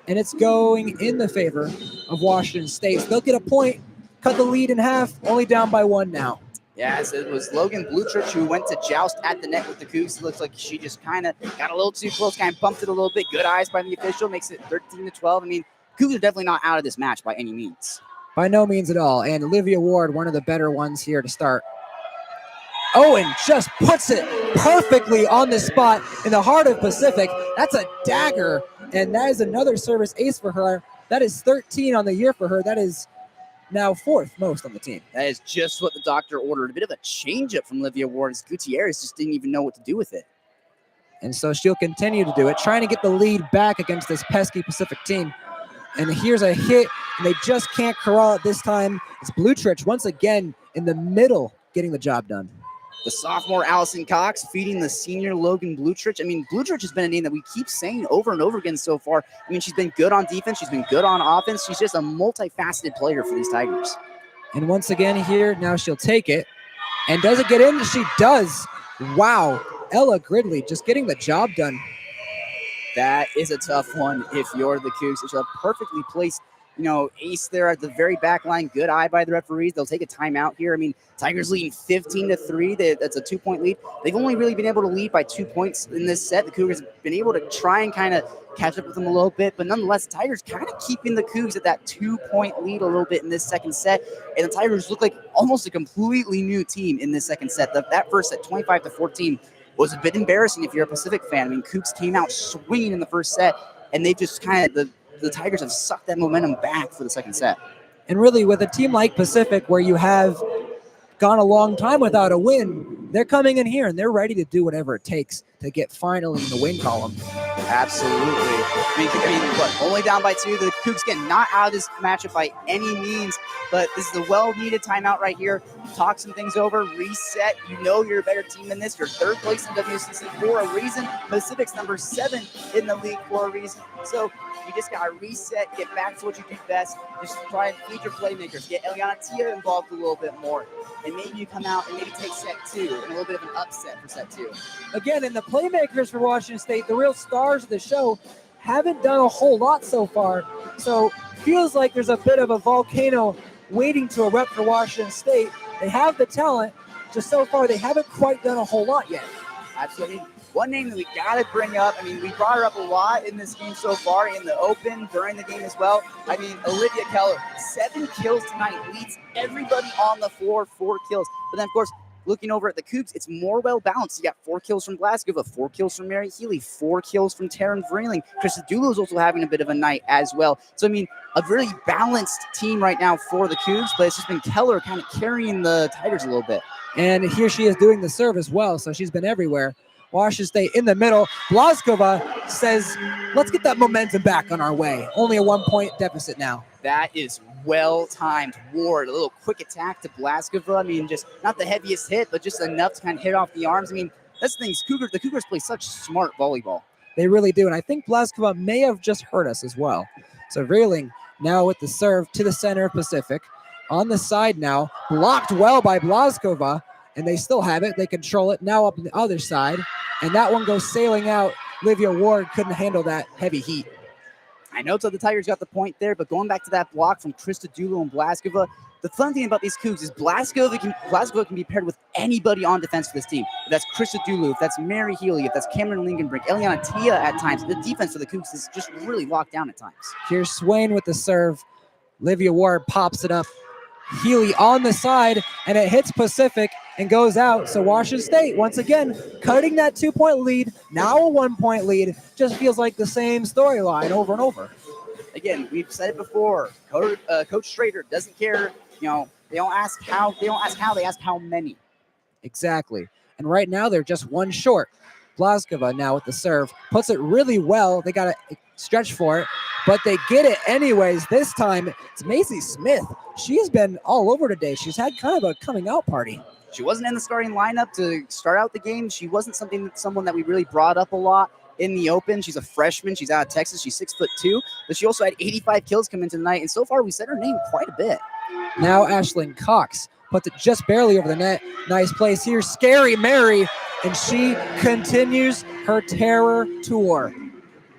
and it's going in the favor of Washington State. So they'll get a point, cut the lead in half, only down by 1 now. Yes, it was Logan Bluchurch who went to joust at the net with the Cougs. It looks like she just kind of got a little too close, kind of bumped it a little bit. Good eyes by the official, makes it 13-12. I mean, Cougs are definitely not out of this match by any means. By no means at all. And Olivia Ward, one of the better ones here to start. Oh, and just puts it perfectly on the spot in the heart of Pacific. That's a dagger, and that is another service ace for her. That is 13 on the year for her. That is now 4th most on the team. That is just what the doctor ordered. A bit of a changeup from Olivia Ward as Gutierrez just didn't even know what to do with it. And so she'll continue to do it, trying to get the lead back against this pesky Pacific team. And here's a hit, and they just can't corral it this time. It's Blutrich once again in the middle getting the job done. The sophomore Allison Cox feeding the senior Logan Blutrich. I mean, Blutrich has been a name that we keep saying over and over again so far. I mean, she's been good on defense. She's been good on offense. She's just a multifaceted player for these Tigers. And once again here, now she'll take it. And does it get in? She does. Wow. Ella Gridley just getting the job done. That is a tough one if you're the Cougs. It's a perfectly placed, ace there at the very back line. Good eye by the referees. They'll take a timeout here. I mean, Tigers leading 15-3. That's a 2-point lead. They've only really been able to lead by 2 points in this set. The Cougars have been able to try and kind of catch up with them a little bit, but nonetheless, the Tigers kind of keeping the Cougs at that 2-point lead a little bit in this second set. And the Tigers look like almost a completely new team in this second set. That first set, 25-14, was a bit embarrassing if you're a Pacific fan. I mean, Cougs came out swinging in the first set, and they just kind of, the Tigers have sucked that momentum back for the second set. And really, with a team like Pacific, where you have gone a long time without a win, they're coming in here, and they're ready to do whatever it takes to get finally in the win column. Absolutely. I mean, only down by 2. The Cougs get not out of this matchup by any means, but this is a well-needed timeout right here. Talk some things over, reset. You know you're a better team than this. You're 3rd place in WCC for a reason. Pacific's number 7 in the league for a reason. So you just got to reset, get back to what you do best. Just try and feed your playmakers. Get Eliana Tia involved a little bit more. And maybe you come out and maybe take set 2 and a little bit of an upset for set 2. Again, and the playmakers for Washington State, the real stars of the show, haven't done a whole lot so far. So feels like there's a bit of a volcano waiting to erupt for Washington State. They have the talent, just so far they haven't quite done a whole lot yet. Absolutely. One name that we got to bring up, I mean, we brought her up a lot in this game so far, in the open, during the game as well. I mean, Olivia Keller, 7 kills tonight, leads everybody on the floor, 4 kills. But then, of course, looking over at the Cougs, it's more well balanced. You got 4 kills from Blaskova, 4 kills from Mary Healy, 4 kills from Taryn Vreeling. Krista Dulo is also having a bit of a night as well. So, I mean, a really balanced team right now for the Cougs, but it's just been Keller kind of carrying the Tigers a little bit. And here she is doing the serve as well, so she's been everywhere. Washington State in the middle. Blaskova says, let's get that momentum back on our way. Only a 1-point deficit now. That is well-timed. Ward, a little quick attack to Blaskova. I mean, just not the heaviest hit, but just enough to kind of hit off the arms. I mean, that's the thing. The Cougars play such smart volleyball. They really do, and I think Blaskova may have just hurt us as well. So Vreeling now with the serve to the center of Pacific. On the side now, blocked well by Blaskova, and they still have it. They control it now up on the other side, and that one goes sailing out. Livia Ward couldn't handle that heavy heat. I know the Tigers got the point there, but going back to that block from Krista Dulo and Blaskova, the fun thing about these Cougs is Blaskova can be paired with anybody on defense for this team. If that's Krista Dulo, if that's Mary Healy, if that's Cameron Lingenbrink, Eliana Tia at times. The defense for the Cougs is just really locked down at times. Here's Swain with the serve. Livia Ward pops it up. Healy on the side, and it hits Pacific and goes out. So Washington State, once again, cutting that 2-point lead, now a 1-point lead. Just feels like the same storyline over and over. Again, we've said it before. Coach Strader doesn't care. You know, they don't ask how, they ask how many. Exactly. And right now they're just 1 short. Blaskova now with the serve puts it really well. They got to stretch for it, but they get it anyways. This time it's Macy Smith. She's been all over today. She's had kind of a coming out party. She wasn't in the starting lineup to start out the game. She wasn't someone that we really brought up a lot in the open. She's a freshman. She's out of Texas. She's 6'2", but she also had 85 kills come into the night, and so far we said her name quite a bit. Now Ashlyn Cox puts it just barely over the net. Nice place here. Scary Mary, and she continues her terror tour.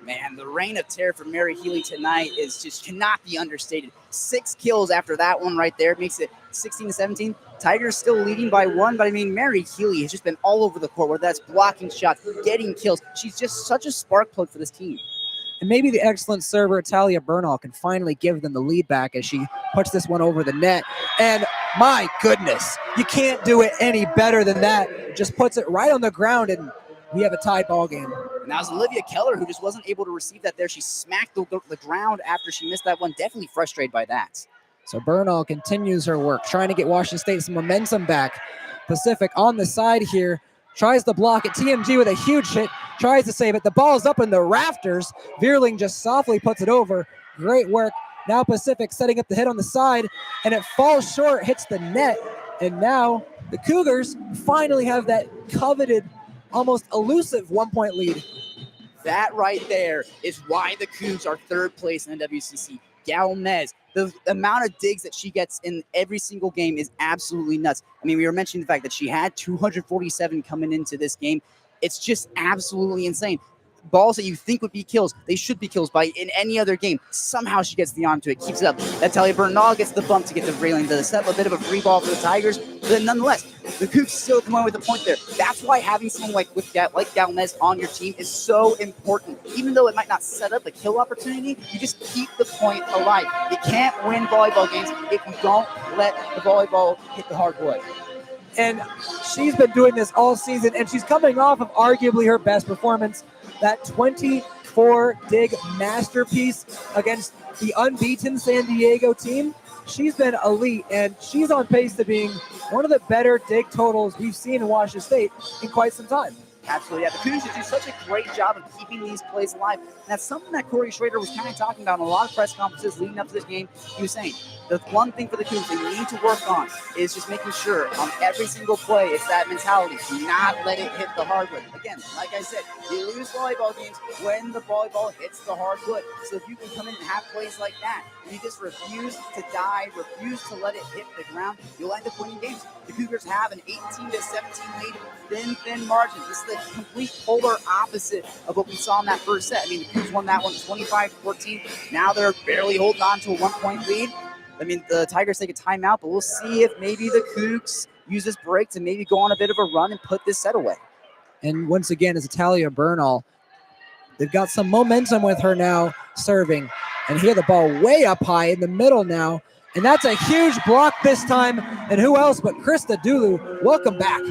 Man, the reign of terror for Mary Healy tonight is just cannot be understated. 6 kills after that one right there makes it 16-17. Tigers still leading by 1, but I mean, Mary Healy has just been all over the court, whether that's blocking shots, getting kills. She's just such a spark plug for this team. And maybe the excellent server, Talia Bernal, can finally give them the lead back as she puts this one over the net. And my goodness, you can't do it any better than that. Just puts it right on the ground, and we have a tied ball game. And that was Olivia Keller, who just wasn't able to receive that there. She smacked the ground after she missed that one. Definitely frustrated by that. So Bernal continues her work, trying to get Washington State some momentum back. Pacific on the side here, tries to block it. TMG with a huge hit, tries to save it. The ball's up in the rafters. Veerling just softly puts it over. Great work. Now Pacific setting up the hit on the side, and it falls short, hits the net. And now the Cougars finally have that coveted, almost elusive 1-point lead. That right there is why the Cougs are 3rd place in the WCC. Galmez, the amount of digs that she gets in every single game is absolutely nuts. I mean, we were mentioning the fact that she had 247 coming into this game. It's just absolutely insane. Balls that you think would be kills, they should be kills by in any other game. Somehow she gets the arm to it, keeps it up. That's how Bernal gets the bump to get the Vreeling to set up a bit of a free ball for the Tigers. But nonetheless, the Cougs still come away with a point there. That's why having someone like Galmez on your team is so important. Even though it might not set up a kill opportunity, you just keep the point alive. You can't win volleyball games if you don't let the volleyball hit the hardwood. And she's been doing this all season, and she's coming off of arguably her best performance. That 24-dig masterpiece against the unbeaten San Diego team. She's been elite, and she's on pace to being one of the better dig totals we've seen in Washington State in quite some time. Absolutely, yeah. The Cougs just do such a great job of keeping these plays alive. And that's something that Corey Schrader was kind of talking about in a lot of press conferences leading up to this game. He was saying the one thing for the Cougs they need to work on is just making sure on every single play it's that mentality. Do not let it hit the hardwood. Again, like I said, you lose volleyball games when the volleyball hits the hardwood. So if you can come in and have plays like that, and you just refuse to dive, refuse to let it hit the ground, you'll end up winning games. The Cougars have an 18-17 lead, thin margin. This is the complete polar opposite of what we saw in that first set. I mean, the Cougs won that one 25-14. Now they're barely holding on to a 1-point lead. I mean, the Tigers take a timeout, but we'll see if maybe the Cougs use this break to maybe go on a bit of a run and put this set away. And once again, it's Talia Bernal. They've got some momentum with her now serving. And here the ball way up high in the middle now. And that's a huge block this time. And who else but Krista Dulu? Welcome back.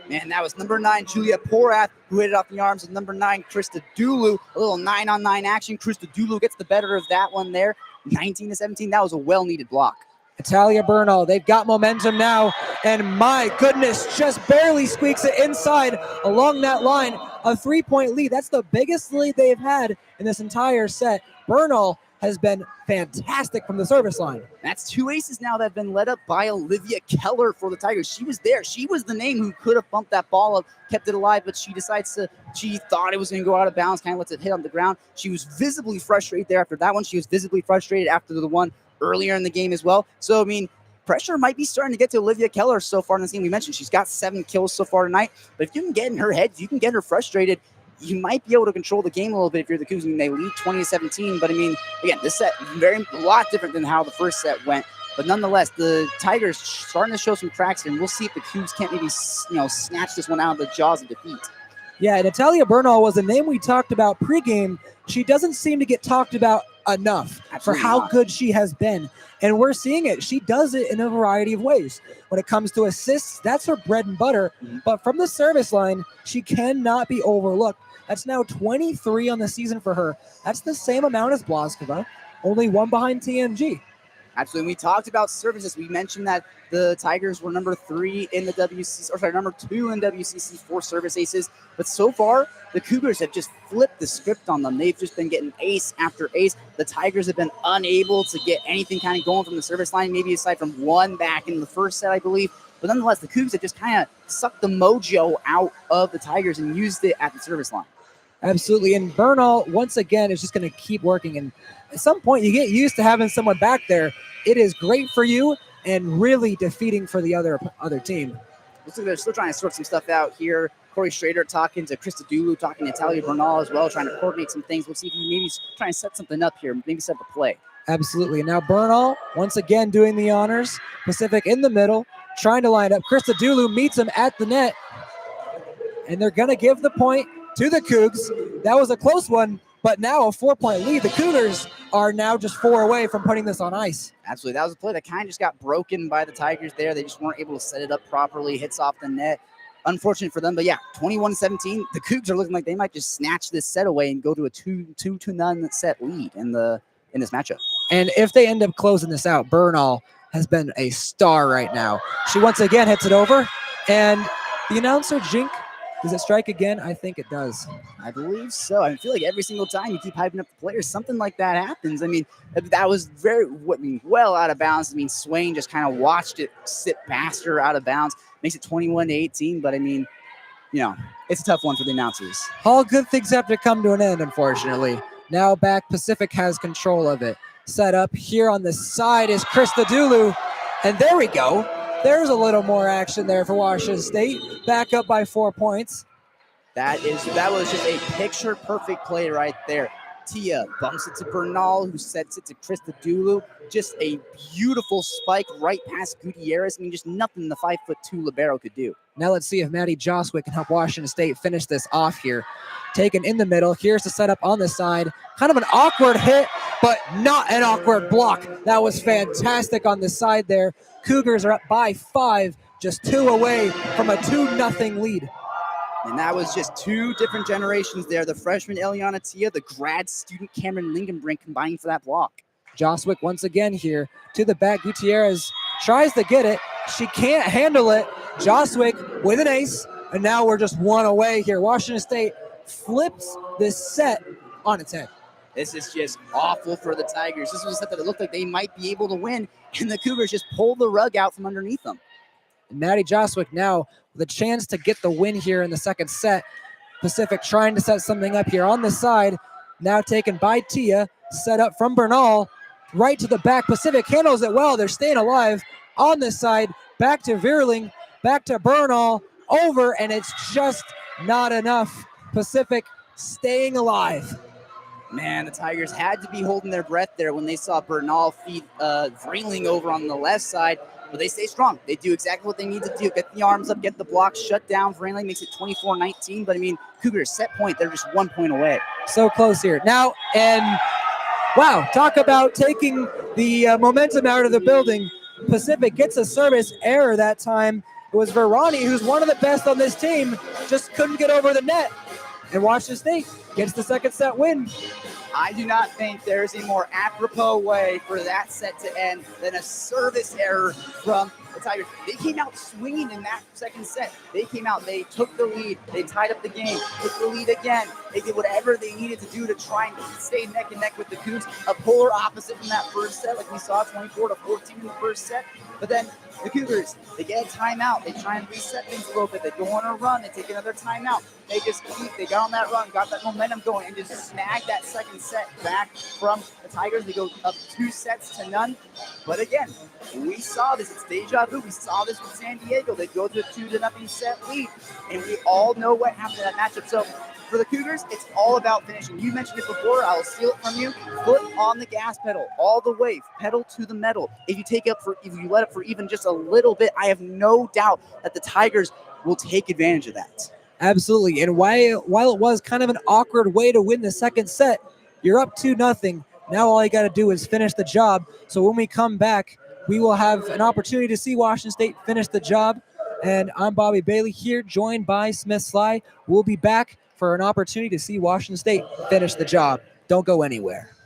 Man, that was number 9, Julia Porath, who hit it off the arms of number 9, Krista Dulu. A little 9-on-9 action. Krista Dulu gets the better of that one there. 19-17. That was a well-needed block. Italia Bernal, they've got momentum now. And my goodness, just barely squeaks it inside along that line. A 3-point lead. That's the biggest lead they've had in this entire set. Bernal has been fantastic from the service line. That's 2 aces now that have been led up by Olivia Keller for the Tigers. She was there. She was the name who could have bumped that ball up, kept it alive, but she thought it was going to go out of bounds, kind of lets it hit on the ground. She was visibly frustrated there after that one. She was visibly frustrated after the one earlier in the game as well. So, I mean, pressure might be starting to get to Olivia Keller so far in this game. We mentioned she's got 7 kills so far tonight, but if you can get in her head, if you can get her frustrated, you might be able to control the game a little bit if you're the Cougs. I mean, they lead 20-17, but I mean, again, this set a lot different than how the first set went. But nonetheless, the Tigers starting to show some cracks, and we'll see if the Cougs can't maybe snatch this one out of the jaws of defeat. Yeah, and Italia Bernal was a name we talked about pregame. She doesn't seem to get talked about enough for how good she has been. And we're seeing it. She does it in a variety of ways. When it comes to assists, that's her bread and butter. But from the service line, she cannot be overlooked. That's now 23 on the season for her. That's the same amount as Blaskova, only one behind TMG. Absolutely. We talked about services. We mentioned that the Tigers were number 3 in the WCC, or sorry, number 2 in WCC for service aces. But so far, the Cougars have just flipped the script on them. They've just been getting ace after ace. The Tigers have been unable to get anything kind of going from the service line, maybe aside from one back in the first set, I believe. But nonetheless, the Cougs have just kind of sucked the mojo out of the Tigers and used it at the service line. Absolutely. And Bernal, once again, is just going to keep working. And at some point, you get used to having someone back there. It is great for you and really defeating for the other team. They're still trying to sort some stuff out here. Corey Schrader talking to Krista Dulu, talking to Italia Bernal as well, trying to coordinate some things. We'll see if he maybe try and set something up here, maybe set up a play. Absolutely. And now Bernal, once again, doing the honors. Pacific in the middle, trying to line up. Krista Dulu meets him at the net. And they're going to give the point to the Cougs. That was a close one, but now a 4-point lead. The Cougars are now just 4 away from putting this on ice. Absolutely. That was a play that kind of just got broken by the Tigers there. They just weren't able to set it up properly. Hits off the net. Unfortunate for them, but yeah, 21-17. The Cougs are looking like they might just snatch this set away and go to a 2-0 set lead in this matchup. And if they end up closing this out, Bernal has been a star right now. She once again hits it over, and the announcer, Jink, does it strike again? I think it does. I believe so. I feel like every single time you keep hyping up the players, something like that happens. I mean, that was well out of bounds. I mean, Swain just kind of watched it sit past her out of bounds. Makes it 21-18, but I mean, it's a tough one for the announcers. All good things have to come to an end, unfortunately. Now back, Pacific has control of it. Set up here on the side is Krista Dulu, and there we go. There's a little more action there for Washington State. Back up by 4 points. That was just a picture-perfect play right there. Tia bumps it to Bernal, who sets it to Krista Dulu. Just a beautiful spike right past Gutierrez. I mean, just nothing the 5'2" libero could do. Now let's see if Maddie Joswick can help Washington State finish this off here. Taken in the middle. Here's the setup on the side. Kind of an awkward hit, but not an awkward block. That was fantastic on the side there. Cougars are up by 5, just 2 away from a 2-0 lead. And that was just 2 different generations there. The freshman Eliana Tia, the grad student Cameron Lingenbrink combining for that block. Joswick once again here to the back. Gutierrez tries to get it. She can't handle it. Joswick with an ace. And now we're just 1 away here. Washington State flips this set on its head. This is just awful for the Tigers. This was a set that it looked like they might be able to win, and the Cougars just pulled the rug out from underneath them. And Maddie Joswick now with a chance to get the win here in the second set. Pacific trying to set something up here on the side. Now taken by Tia. Set up from Bernal. Right to the back. Pacific handles it well. They're staying alive on this side. Back to Vierling. Back to Bernal. Over, and it's just not enough. Pacific staying alive. Man, the Tigers had to be holding their breath there when they saw Bernal feed Vreeling over on the left side. But they stay strong. They do exactly what they need to do. Get the arms up, get the block shut down. Vreeling makes it 24-19. But, I mean, Cougars set point. They're just 1 point away. So close here. Now, and Wow, talk about taking the momentum out of the building. Pacific gets a service error that time. It was Verani, who's one of the best on this team, just couldn't get over the net. And Washington State gets the second set win. I do not think there's a more apropos way for that set to end than a service error from the Tigers. They came out swinging in that second set. They came out, they took the lead, they tied up the game, took the lead again. They did whatever they needed to do to try and stay neck and neck with the Cougs. A polar opposite from that first set, like we saw 24-14 in the first set. But then the Cougars, they get a timeout. They try and reset things a little bit. They go on a run. They take another timeout. They got on that run, got that momentum going, and just snagged that second set back from the Tigers. They go up 2-0. But again, we saw this. It's deja vu. We saw this with San Diego. They go to a 2-0 set lead, and we all know what happened in that matchup. So for the Cougars, it's all about finishing. You mentioned it before. I'll steal it from you. Foot on the gas pedal all the way, pedal to the metal. If you let up for even just a little bit, I have no doubt that the Tigers will take advantage of that. Absolutely. And while it was kind of an awkward way to win the second set, you're up 2-0. Now all you got to do is finish the job. So when we come back, we will have an opportunity to see Washington State finish the job. And I'm Bobby Bailey here, joined by Smith Slye. We'll be back for an opportunity to see Washington State finish the job. Don't go anywhere.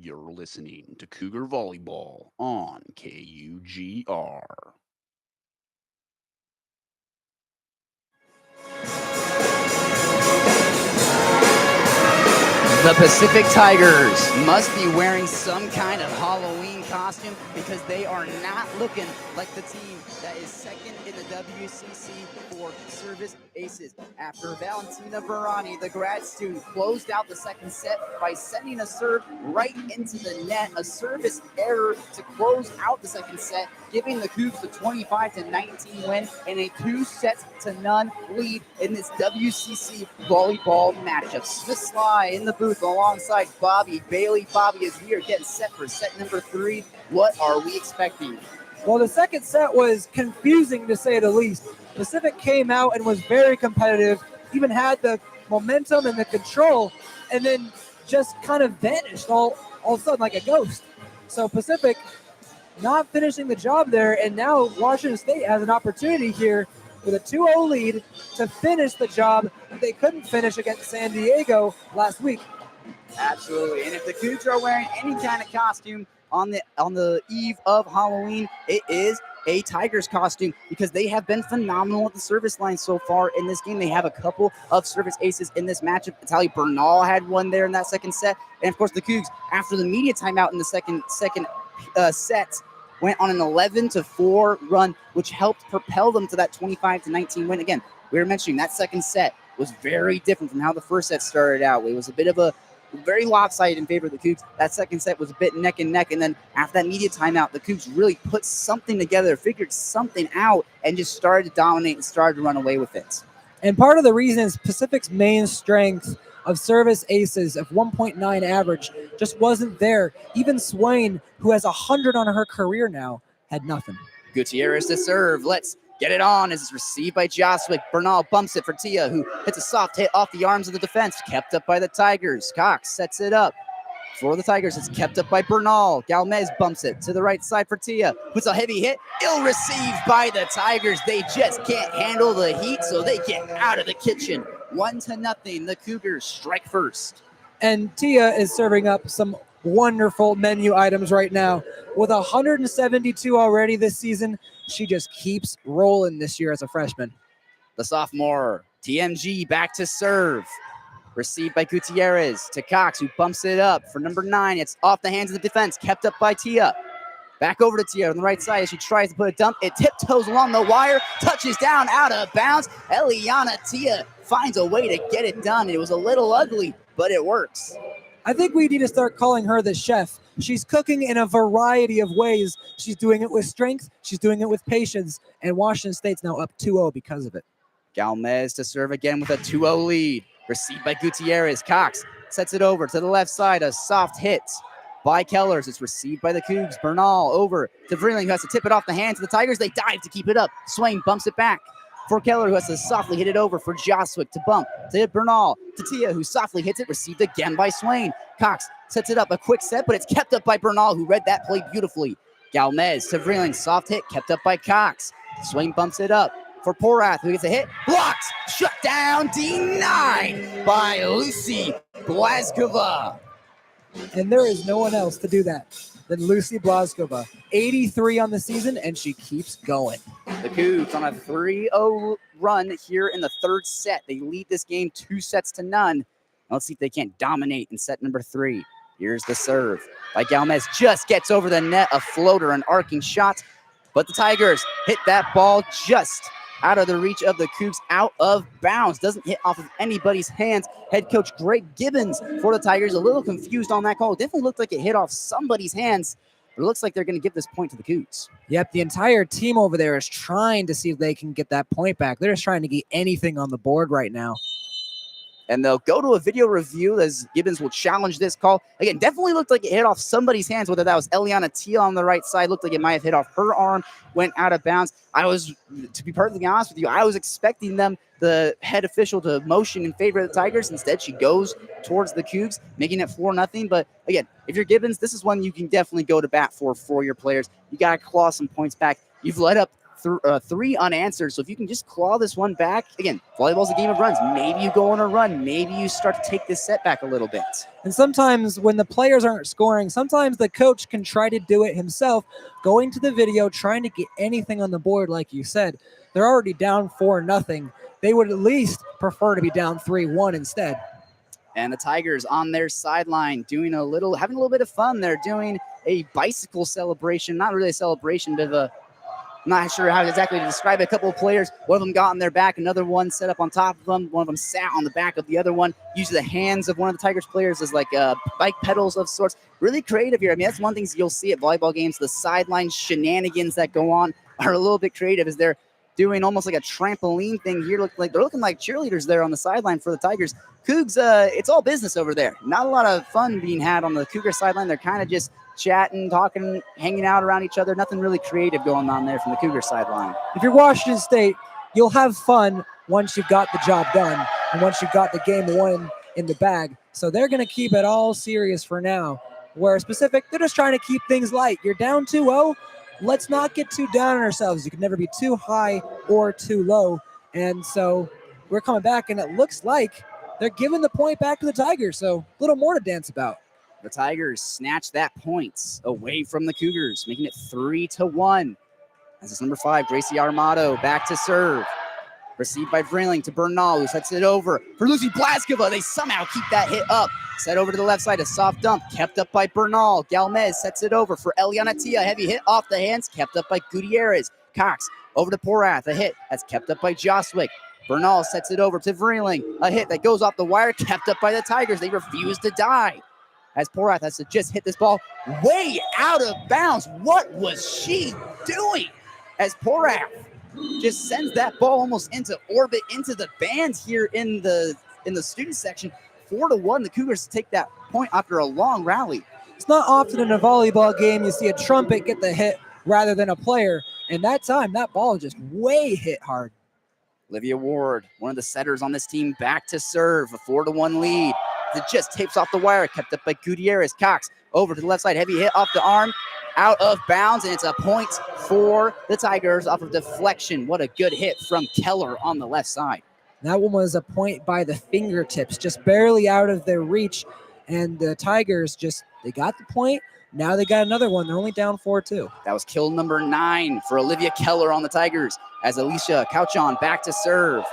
You're listening to Cougar Volleyball on KUGR. The Pacific Tigers must be wearing some kind of Halloween costume because they are not looking like the team that is second in the WCC for service aces. After Valentina Verani, the grad student, closed out the second set by sending a serve right into the net, a service error to close out the second set, giving the Cougs the 25-19 win and a 2-0 lead in this WCC volleyball matchup. Smith Slye in the booth alongside Bobby Bailey. Bobby, as we are getting set for set number 3, what are we expecting? Well, the second set was confusing to say the least. Pacific came out and was very competitive, even had the momentum and the control, and then just kind of vanished all of a sudden like a ghost. So Pacific not finishing the job there, and now Washington State has an opportunity here with a 2-0 lead to finish the job that they couldn't finish against San Diego last week. Absolutely. And if the Cougs are wearing any kind of costume on the eve of Halloween, it is a Tigers costume, because they have been phenomenal at the service line so far in this game. They have a couple of service aces in this matchup. Natalia Bernal had one there in that second set. And of course the Cougs, after the media timeout in the second set, went on an 11-4 run, which helped propel them to that 25-19 win. Again, we were mentioning that second set was very different from how the first set started out. It was a bit of a very lopsided in favor of the Cougs. That second set was a bit neck and neck, and then after that media timeout, the Cougs really put something together, figured something out, and just started to dominate and started to run away with it. And part of the reason is Pacific's main strength of service aces of 1.9 average just wasn't there. Even Swain, who has 100 on her career now, had nothing. Gutierrez to serve. Let's get it on as it's received by Joswick. Bernal bumps it for Tia, who hits a soft hit off the arms of the defense, kept up by the Tigers. Cox sets it up for the Tigers. It's kept up by Bernal. Galmez bumps it to the right side for Tia. Puts a heavy hit. Ill received by the Tigers. They just can't handle the heat, so they get out of the kitchen. 1-0. The Cougars strike first. And Tia is serving up some wonderful menu items right now. With 172 already this season, she just keeps rolling this year as a freshman. The sophomore, TMG, back to serve. Received by Gutierrez to Cox, who bumps it up for number 9. It's off the hands of the defense, kept up by Tia. Back over to Tia on the right side as she tries to put a dump. It tiptoes along the wire, touches down out of bounds. Eliana Tia finds a way to get it done. It was a little ugly, but it works. I think we need to start calling her the chef. She's cooking in a variety of ways. She's doing it with strength. She's doing it with patience. And Washington State's now up 2-0 because of it. Galmez to serve again with a 2-0 lead. Received by Gutierrez. Cox sets it over to the left side. A soft hit by Kellers. It's received by the Cougs. Bernal over to Vreeling, who has to tip it off the hands of the Tigers. They dive to keep it up. Swain bumps it back for Keller, who has to softly hit it over for Joswick to bump. To hit Bernal. To Tia, who softly hits it. Received again by Swain. Cox sets it up. A quick set, but it's kept up by Bernal, who read that play beautifully. Galmez to Vreeling. Soft hit, kept up by Cox. Swain bumps it up for Porath, who gets a hit. Blocked. Shut down. Denied by Lucy Blazkova. And there is no one else to do that than Lucy Blazkova. 83 on the season, and she keeps going. The Cougs on a 3-0 run here in the third set. They lead this game 2-0. Let's see if they can't dominate in set number 3. Here's the serve by Galmez. Just gets over the net, a floater, an arcing shot. But the Tigers hit that ball just out of the reach of the Cougs, out of bounds. Doesn't hit off of anybody's hands. Head coach Greg Gibbons for the Tigers a little confused on that call. It definitely looked like it hit off somebody's hands, but it looks like they're going to give this point to the Cougs. Yep, the entire team over there is trying to see if they can get that point back. They're just trying to get anything on the board right now. And they'll go to a video review as Gibbons will challenge this call. Again, definitely looked like it hit off somebody's hands, whether that was Eliana Tia on the right side. Looked like it might have hit off her arm, went out of bounds. To be perfectly honest with you, I was expecting the head official, to motion in favor of the Tigers. Instead, she goes towards the Cougs, making it 4-0. But again, if you're Gibbons, this is one you can definitely go to bat for your players. You got to claw some points back. You've let up 3 unanswered. So if you can just claw this one back, again, volleyball's a game of runs. Maybe you go on a run. Maybe you start to take this set back a little bit. And sometimes when the players aren't scoring, sometimes the coach can try to do it himself, going to the video, trying to get anything on the board. Like you said, they're already down 4-0. They would at least prefer to be down 3-1 instead. And the Tigers on their sideline having a little bit of fun. They're doing a bicycle celebration. Not really a celebration, but I'm not sure how exactly to describe it. A couple of players, one of them got on their back, another one set up on top of them. One of them sat on the back of the other one, used the hands of one of the Tigers players as like bike pedals of sorts. Really creative here. I mean, that's one thing you'll see at volleyball games. The sideline shenanigans that go on are a little bit creative as they're doing almost like a trampoline thing here. They're looking like cheerleaders there on the sideline for the Tigers. Cougs, it's all business over there. Not a lot of fun being had on the Cougar sideline. They're kind of just chatting, talking, hanging out around each other. Nothing really creative going on there from the Cougar sideline. If you're Washington State, you'll have fun once you've got the job done and once you've got the game won in the bag. So they're going to keep it all serious for now. Where Pacific, they're just trying to keep things light. You're down 2-0. Let's not get too down on ourselves. You can never be too high or too low. And so we're coming back, and it looks like they're giving the point back to the Tigers. So a little more to dance about. The Tigers snatch that point away from the Cougars, making it 3-1. As it's number 5, Gracie Armato back to serve. Received by Vreeling to Bernal, who sets it over for Lucy Blaskova. They somehow keep that hit up. Set over to the left side, a soft dump, kept up by Bernal. Galmez sets it over for Eliana Tia. Heavy hit off the hands, kept up by Gutierrez. Cox over to Porath, a hit that's kept up by Joswick. Bernal sets it over to Vreeling. A hit that goes off the wire, kept up by the Tigers. They refuse to die. As Porath has to just hit this ball way out of bounds. What was she doing? As Porath just sends that ball almost into orbit, into the bands here in the student section. 4-1, the Cougars take that point after a long rally. It's not often in a volleyball game you see a trumpet get the hit rather than a player. And that time, that ball just way hit hard. Olivia Ward, one of the setters on this team, back to serve. A 4-1 lead. It just tapes off the wire, kept up by Gutierrez. Cox over to the left side, heavy hit off the arm, out of bounds, and it's a point for the Tigers off of deflection. What a good hit from Keller on the left side. That one was a point by the fingertips, just barely out of their reach. And the Tigers they got the point. Now they got another one. They're only down 4-2. That was kill number 9 for Olivia Keller on the Tigers. As Alicia Couchon back to serve.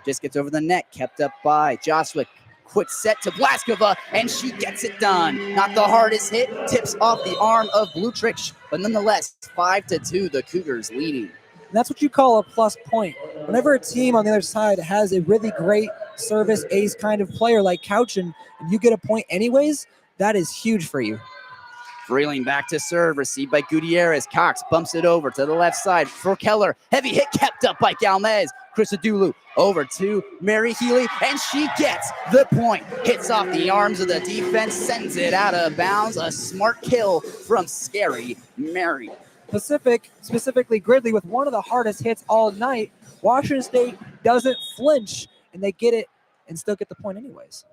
Just gets over the net, kept up by Joswick. Quick set to Blaskova, and she gets it done. Not the hardest hit, tips off the arm of Blutrich, but nonetheless, 5-2, the Cougars leading. And that's what you call a plus point. Whenever a team on the other side has a really great service ace kind of player like Couchin, and you get a point anyways, that is huge for you. Vreeling back to serve, received by Gutierrez. Cox bumps it over to the left side for Keller. Heavy hit kept up by Galmez. Christodoulou over to Mary Healy, and she gets the point. Hits off the arms of the defense, sends it out of bounds. A smart kill from Scary Mary. Pacific, specifically Gridley, with one of the hardest hits all night. Washington State doesn't flinch, and they get it and still get the point anyways.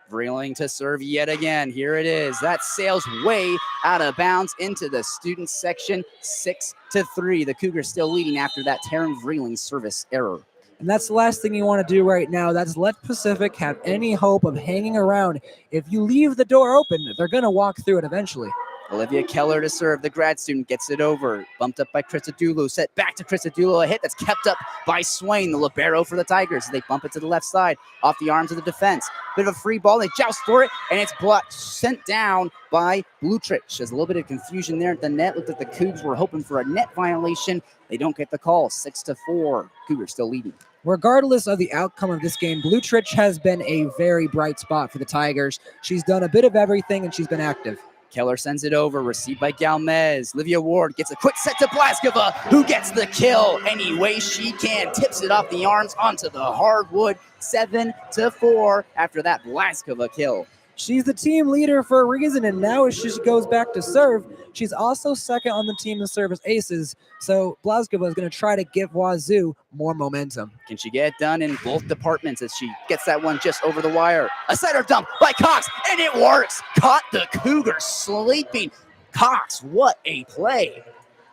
Vreeling to serve yet again. Here it is. That sails way out of bounds into the student section. 6-3. The Cougars still leading after that Taryn Vreeling service error. And that's the last thing you want to do right now. That's let Pacific have any hope of hanging around. If you leave the door open, they're going to walk through it eventually. Olivia Keller to serve. The grad student gets it over. Bumped up by Christodoulou. Set back to Christodoulou. A hit that's kept up by Swain, the libero for the Tigers. They bump it to the left side, off the arms of the defense. Bit of a free ball. They joust for it, and it's blocked, sent down by Blutrich. There's a little bit of confusion there at the net. Looked like the Cougs were hoping for a net violation. They don't get the call. 6-4. Cougars still leading. Regardless of the outcome of this game, Blutrich has been a very bright spot for the Tigers. She's done a bit of everything, and she's been active. Keller sends it over, received by Galmez. Livia Ward gets a quick set to Blaskova, who gets the kill any way she can. Tips it off the arms onto the hardwood. 7-4 after that Blaskova kill. She's the team leader for a reason, and now as she goes back to serve, she's also second on the team in service aces. So Blaskova is going to try to give Wazoo more momentum. Can she get it done in both departments as she gets that one just over the wire? A center dump by Cox, and it works. Caught the Cougars sleeping. Cox, what a play.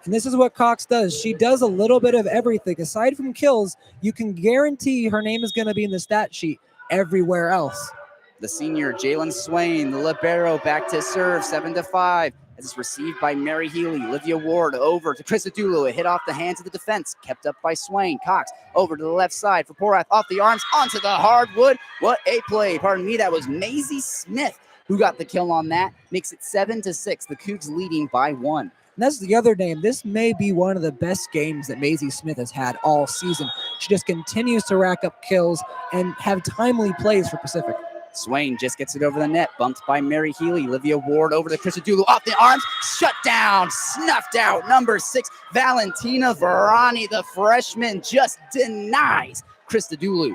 And this is what Cox does. She does a little bit of everything. Aside from kills, you can guarantee her name is going to be in the stat sheet everywhere else. The senior, Jalen Swain, the libero, back to serve, 7-5. As it's received by Mary Healy. Livia Ward over to Christodoulou. A hit off the hands of the defense, kept up by Swain. Cox over to the left side for Porath. Off the arms, onto the hardwood. What a play. Pardon me, that was Maisie Smith who got the kill on that. Makes it 7-6. The Cougs leading by 1. And that's the other name. This may be one of the best games that Maisie Smith has had all season. She just continues to rack up kills and have timely plays for Pacific. Swain just gets it over the net, bumped by Mary Healy. Livia Ward over to Christodoulou, off the arms, shut down, snuffed out. Number 6, Valentina Verani, the freshman, just denies Christodoulou.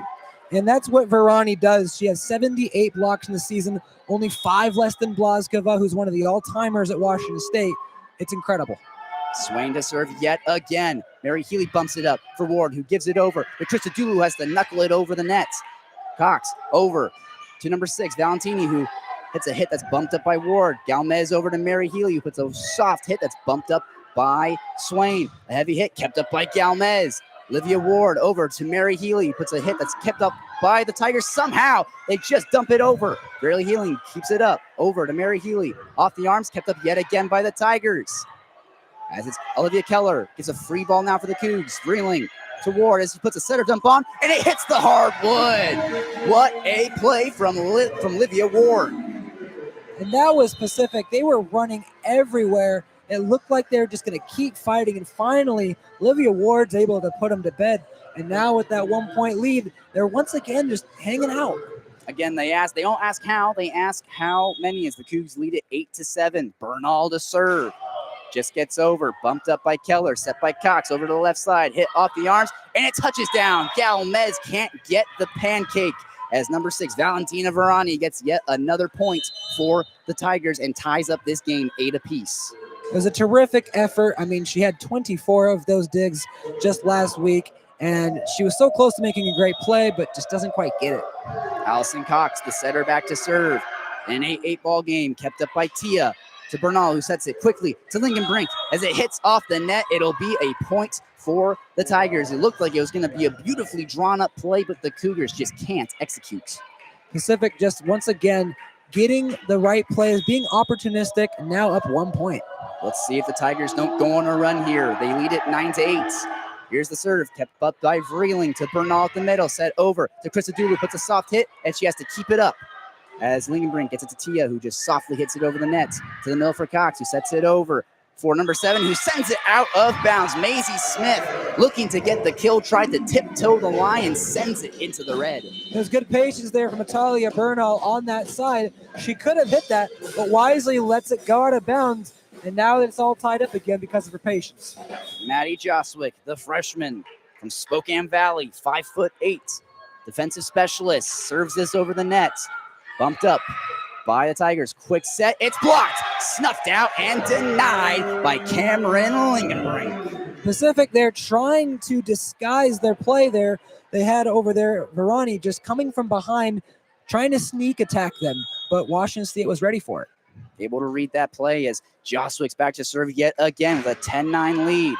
And that's what Verani does. She has 78 blocks in the season, only 5 less than Blaskova, who's one of the all-timers at Washington State. It's incredible. Swain to serve yet again. Mary Healy bumps it up for Ward, who gives it over. But Christodoulou has to knuckle it over the net. Cox over to number 6, Valentini, who hits a hit that's bumped up by Ward. Galmez over to Mary Healy, who puts a soft hit that's bumped up by Swain. A heavy hit kept up by Galmez. Olivia Ward over to Mary Healy, who puts a hit that's kept up by the Tigers. Somehow they just dump it over. Barely Healing keeps it up over to Mary Healy. Off the arms, kept up yet again by the Tigers. As it's Olivia Keller gets a free ball now for the Cougs. Vreeling to Ward as he puts a setter dump on, and it hits the hardwood. What a play from Olivia Ward. And that was Pacific. They were running everywhere. It looked like they were just going to keep fighting. And finally, Olivia Ward's able to put them to bed. And now with that 1-point lead, they're once again just hanging out. Again, they don't ask how, they ask how many as the Cougs lead it 8-7. Bernal to serve. Just gets over, bumped up by Keller, set by Cox over to the left side, hit off the arms, and it touches down. Galmez can't get the pancake as number 6, Valentina Verani, gets yet another point for the Tigers and ties up this game 8 apiece. It was a terrific effort. I mean, she had 24 of those digs just last week, and she was so close to making a great play, but just doesn't quite get it. Allison Cox, the setter, back to serve. An 8-8 ball game kept up by Tia to Bernal, who sets it quickly to Lincoln Brink. As it hits off the net, it'll be a point for the Tigers. It looked like it was going to be a beautifully drawn-up play, but the Cougars just can't execute. Pacific just once again getting the right plays, being opportunistic, and now up 1 point. Let's see if the Tigers don't go on a run here. They lead it 9-8. Here's the serve, kept up by Vreeling to Bernal at the middle, set over to Christodoulou, puts a soft hit, and she has to keep it up. As Lingenbrink gets it to Tia, who just softly hits it over the net. To the middle for Cox, who sets it over for number 7, who sends it out of bounds. Maisie Smith, looking to get the kill, tried to tiptoe the line and sends it into the red. There's good patience there from Natalia Bernal on that side. She could have hit that, but wisely lets it go out of bounds. And now it's all tied up again because of her patience. Maddie Joswick, the freshman from Spokane Valley, 5'8", defensive specialist, serves this over the net. Bumped up by the Tigers. Quick set. It's blocked, snuffed out, and denied by Cameron Lingenbrink. Pacific, they're trying to disguise their play there. They had over there Verani just coming from behind, trying to sneak attack them, but Washington State was ready for it. Able to read that play as Joswick's back to serve yet again with a 10-9 lead.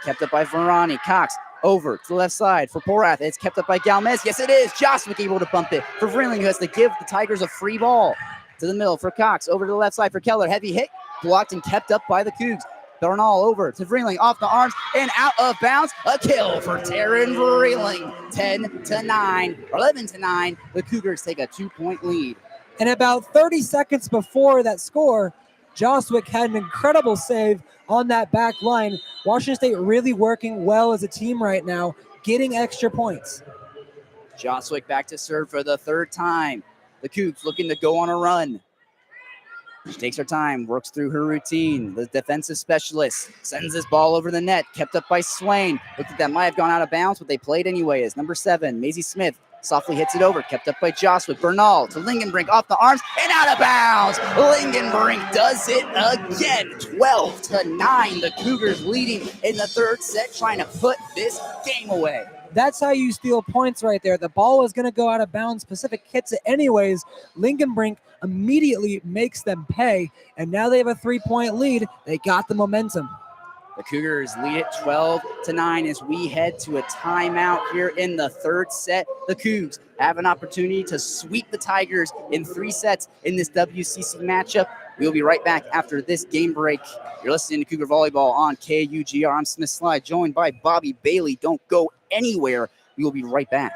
Kept up by Verani. Cox over to the left side for Porath. It's kept up by Galmez. Yes, it is. Joswick able to bump it for Vreeling, who has to give the Tigers a free ball. To the middle for Cox. Over to the left side for Keller. Heavy hit. Blocked and kept up by the Cougs. Bernal over to Vreeling. Off the arms and out of bounds. A kill for Taryn Vreeling. 10-9. 11-9. The Cougars take a 2-point lead. And about 30 seconds before that score, Joswick had an incredible save on that back line. Washington State really working well as a team right now, getting extra points. Joswick back to serve for the 3rd time. The Cougs looking to go on a run. She takes her time, works through her routine. The defensive specialist sends this ball over the net, kept up by Swain. Looked like that might have gone out of bounds, but they played anyway as number 7, Maisie Smith, softly hits it over, kept up by Joswick. Bernal to Lingenbrink, off the arms, and out of bounds. Lingenbrink does it again. 12-9. The Cougars leading in the 3rd set, trying to put this game away. That's how you steal points right there. The ball was going to go out of bounds. Pacific hits it anyways. Lingenbrink immediately makes them pay, and now they have a 3-point lead. They got the momentum. The Cougars lead it 12-9 as we head to a timeout here in the 3rd set. The Cougs have an opportunity to sweep the Tigers in 3 sets in this WCC matchup. We'll be right back after this game break. You're listening to Cougar Volleyball on KUGR. I'm Smith Slye, joined by Bobby Bailey. Don't go anywhere. We will be right back.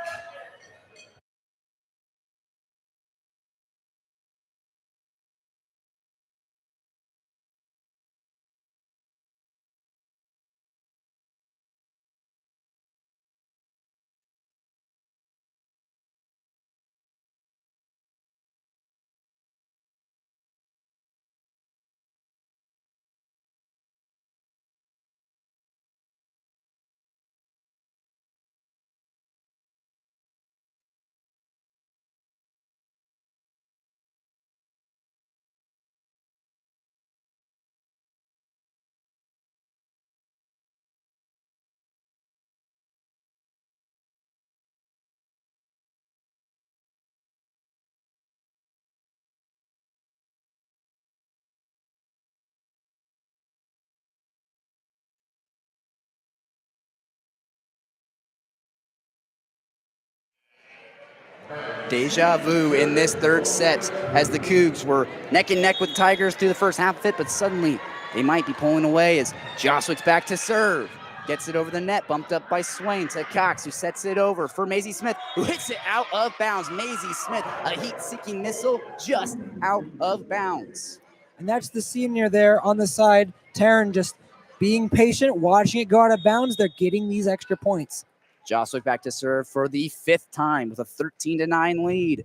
Deja vu in this third set as the Cougs were neck and neck with the Tigers through the first half of it, but suddenly they might be pulling away as Joswick's back to serve. Gets it over the net, bumped up by Swain to Cox, who sets it over for Maisie Smith, who hits it out of bounds. Maisie Smith, a heat-seeking missile, just out of bounds. And that's the senior there on the side. Taryn just being patient, watching it go out of bounds. They're getting these extra points. Joswick back to serve for the 5th time with a 13-9 lead.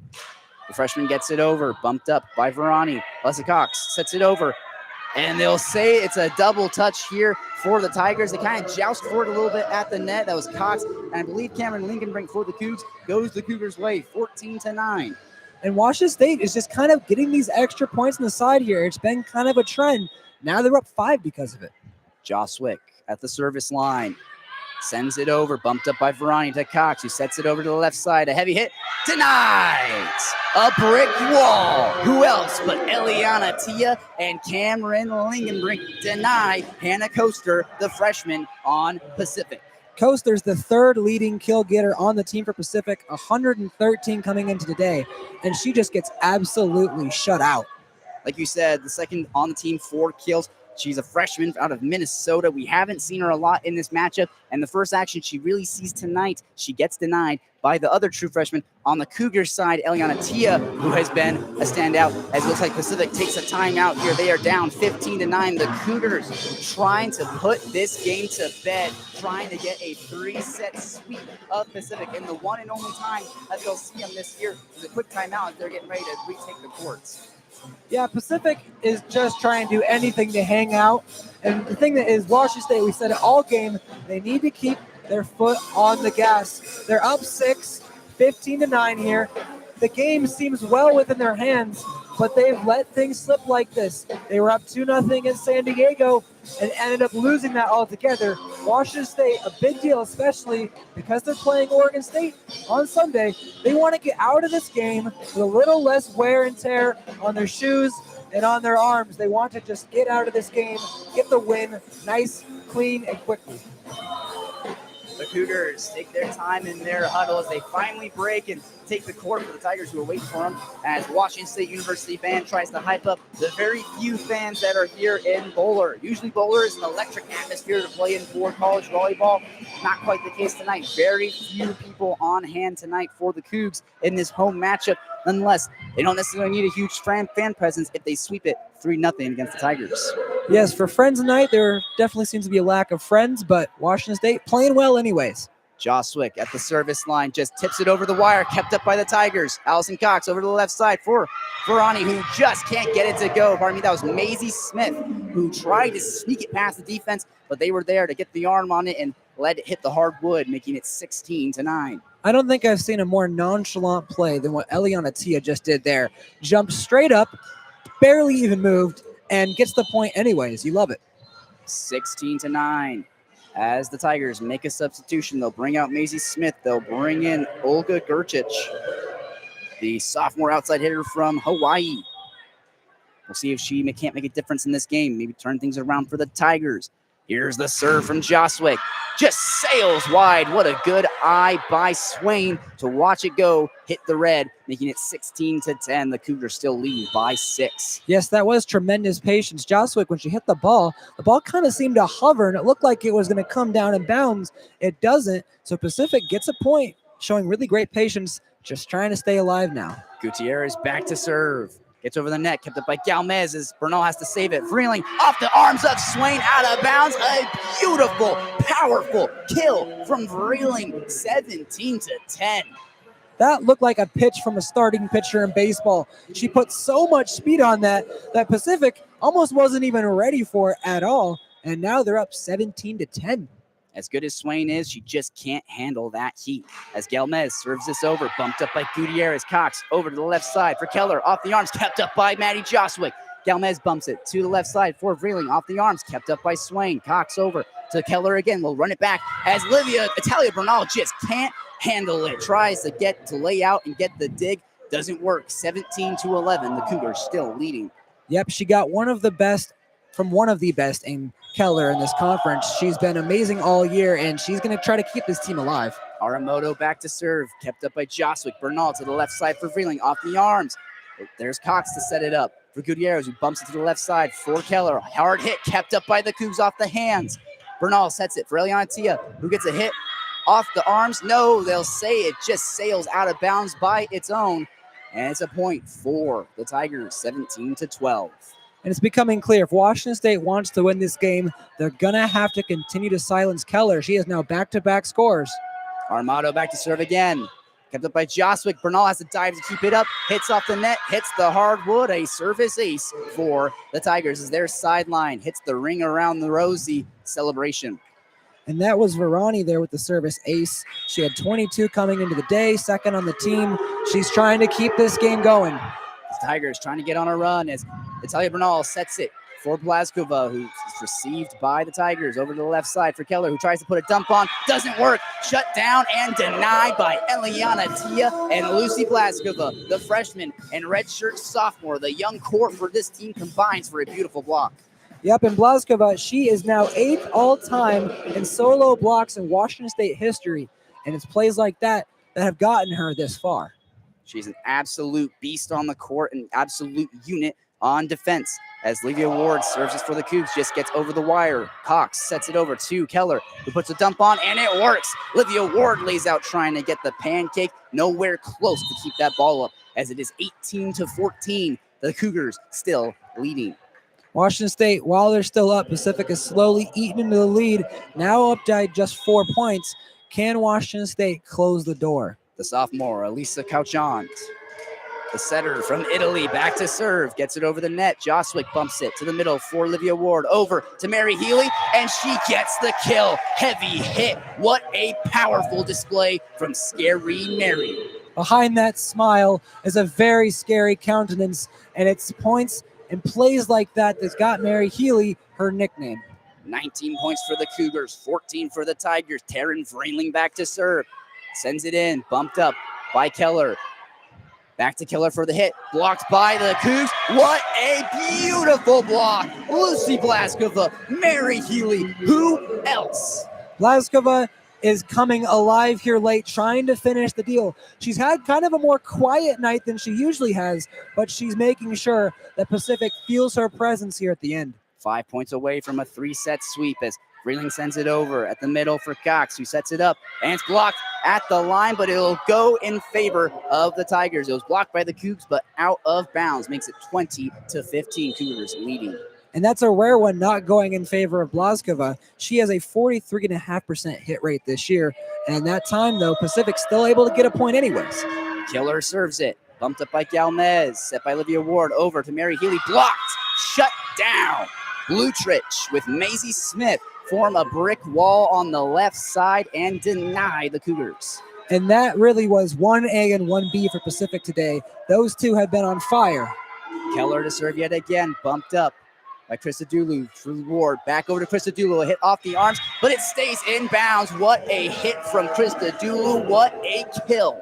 The freshman gets it over, bumped up by Verani. Leslie Cox sets it over, and they'll say it's a double touch here for the Tigers. They kind of joust for it a little bit at the net. That was Cox, and I believe Cameron Linkenbrink for the Cougs goes the Cougars' way, 14-9. And Washington State is just kind of getting these extra points on the side here. It's been kind of a trend. Now they're up 5 because of it. Joswick at the service line. Sends it over, bumped up by Verani to Cox, who sets it over to the left side. A heavy hit, denied. A brick wall. Who else but Eliana Tia and Cameron Lingenbrink deny Hannah Coaster, the freshman on Pacific. Coaster's the 3rd leading kill getter on the team for Pacific, 113 coming into today, and she just gets absolutely shut out. Like you said, the second on the team, 4 kills. She's a freshman out of Minnesota. We haven't seen her a lot in this matchup, and the first action she really sees tonight, she gets denied by the other true freshman on the Cougars side, Eliana Tia, who has been a standout, as it looks like Pacific takes a timeout here. They are down 15-9. The Cougars trying to put this game to bed, trying to get a 3-set sweep of Pacific, and the one and only time that they'll see them this year is a quick timeout as they're getting ready to retake the courts. Yeah, Pacific is just trying to do anything to hang out. And the thing that is, Washington State, we said it all game, they need to keep their foot on the gas. They're up 6, 15-9 here. The game seems well within their hands, but they've let things slip like this. They were up 2-0 against San Diego and ended up losing that altogether. Washington State, a big deal, especially because they're playing Oregon State on Sunday. They want to get out of this game with a little less wear and tear on their shoes and on their arms. They want to just get out of this game, get the win nice, clean, and quickly. The Cougars take their time in their huddle as they finally break and take the court for the Tigers, who are waiting for them, as Washington State University fan tries to hype up the very few fans that are here in Bowler. Usually Bowler is an electric atmosphere to play in for college volleyball. Not quite the case tonight. Very few people on hand tonight for the Cougs in this home matchup. Nonetheless, they don't necessarily need a huge fan presence if they sweep it 3-0 against the Tigers. Yes, for friends tonight, there definitely seems to be a lack of friends, but Washington State playing well anyways. Joswick at the service line just tips it over the wire, kept up by the Tigers. Allison Cox over to the left side for Verani, who just can't get it to go. Pardon me, that was Maisie Smith, who tried to sneak it past the defense, but they were there to get the arm on it and let it hit the hardwood, making it 16-9. I don't think I've seen a more nonchalant play than what Eliana Tia just did there. Jumped straight up, barely even moved, and gets the point anyways. You love it. 16-9. As the Tigers make a substitution, they'll bring out Maisie Smith. They'll bring in Olga Gerchich, the sophomore outside hitter from Hawaii. We'll see if she can't make a difference in this game. Maybe turn things around for the Tigers. Here's the serve from Joswick. Just sails wide. What a good eye by Swain to watch it go, hit the red, making it 16-10. The Cougars still lead by 6. Yes, that was tremendous patience. Joswick, when she hit the ball kind of seemed to hover, and it looked like it was going to come down in bounds. It doesn't. So Pacific gets a point, showing really great patience, just trying to stay alive now. Gutierrez back to serve. Gets over the net, kept up by Galmez as Bernal has to save it. Vreeling off the arms of Swain, out of bounds. A beautiful, powerful kill from Vreeling, 17-10. That looked like a pitch from a starting pitcher in baseball. She put so much speed on that Pacific almost wasn't even ready for it at all. And now they're up 17-10. As good as Swain is, she just can't handle that heat. As Galmez serves this over, bumped up by Gutierrez. Cox over to the left side for Keller. Off the arms, kept up by Maddie Joswick. Galmez bumps it to the left side for Vreeling. Off the arms, kept up by Swain. Cox over to Keller again. We'll run it back as Italia Bernal just can't handle it. Tries to get to lay out and get the dig. Doesn't work. 17-11. The Cougars still leading. Yep, she got one of the best in Keller in this conference. She's been amazing all year, and she's going to try to keep this team alive. Aramoto back to serve, kept up by Joswick. Bernal to the left side for Freeling, off the arms. There's Cox to set it up for Gutierrez, who bumps it to the left side for Keller. Hard hit, kept up by the Cougs off the hands. Bernal sets it for Eliana Tia, who gets a hit off the arms. No, they'll say it just sails out of bounds by its own. And it's a point for the Tigers, 17-12. And it's becoming clear, if Washington State wants to win this game, they're going to have to continue to silence Keller. She has now back-to-back scores. Armato back to serve again. Kept up by Joswick. Bernal has to dive to keep it up. Hits off the net. Hits the hardwood. A service ace for the Tigers as their sideline hits the ring around the rosy celebration. And that was Verani there with the service ace. She had 22 coming into the day, second on the team. She's trying to keep this game going. The Tigers trying to get on a run as Natalia Bernal sets it for Blazkova, who's received by the Tigers over to the left side for Keller, who tries to put a dump on. Doesn't work. Shut down and denied by Eliana Tia and Lucy Blazkova, the freshman and redshirt sophomore. The young core for this team combines for a beautiful block. Yep, and Blazkova, she is now 8th all-time in solo blocks in Washington State history. And it's plays like that that have gotten her this far. She's an absolute beast on the court, an absolute unit on defense. As Livia Ward serves it for the Cougs, just gets over the wire. Cox sets it over to Keller, who puts a dump on, and it works. Livia Ward lays out trying to get the pancake. Nowhere close to keep that ball up, as it is 18-14. The Cougars still leading. Washington State, while they're still up, Pacific is slowly eating into the lead. Now up by just 4 points. Can Washington State close the door? The sophomore, Elisa Cauchant. The setter from Italy back to serve. Gets it over the net. Joswick bumps it to the middle for Olivia Ward. Over to Mary Healy, and she gets the kill. Heavy hit. What a powerful display from Scary Mary. Behind that smile is a very scary countenance, and it's points and plays like that that's got Mary Healy her nickname. 19 points for the Cougars, 14 for the Tigers. Taryn Vrailing back to serve. Sends it in, bumped up by Keller. Back to Keller for the hit. Blocked by the Cougs. What a beautiful block. Lucy Blazkova, Mary Healy. Who else? Blazkova is coming alive here late, trying to finish the deal. She's had kind of a more quiet night than she usually has, but she's making sure that Pacific feels her presence here at the end. 5 points away from a 3-set sweep as Freeling sends it over at the middle for Cox, who sets it up, and it's blocked at the line, but it'll go in favor of the Tigers. It was blocked by the Cougs, but out of bounds, makes it 20-15, Cougars leading. And that's a rare one not going in favor of Blazkova. She has a 43.5% hit rate this year, and that time, though, Pacific's still able to get a point anyways. Keller serves it, bumped up by Galmez, set by Olivia Ward, over to Mary Healy, blocked, shut down. Blutrich with Maisie Smith form a brick wall on the left side and deny the Cougars. And that really was 1A and 1B for Pacific today. Those two have been on fire. Keller to serve yet again, bumped up by Christodoulou through Ward. Back over to Christodoulou, a hit off the arms, but it stays in bounds. What a hit from Christodoulou. What a kill.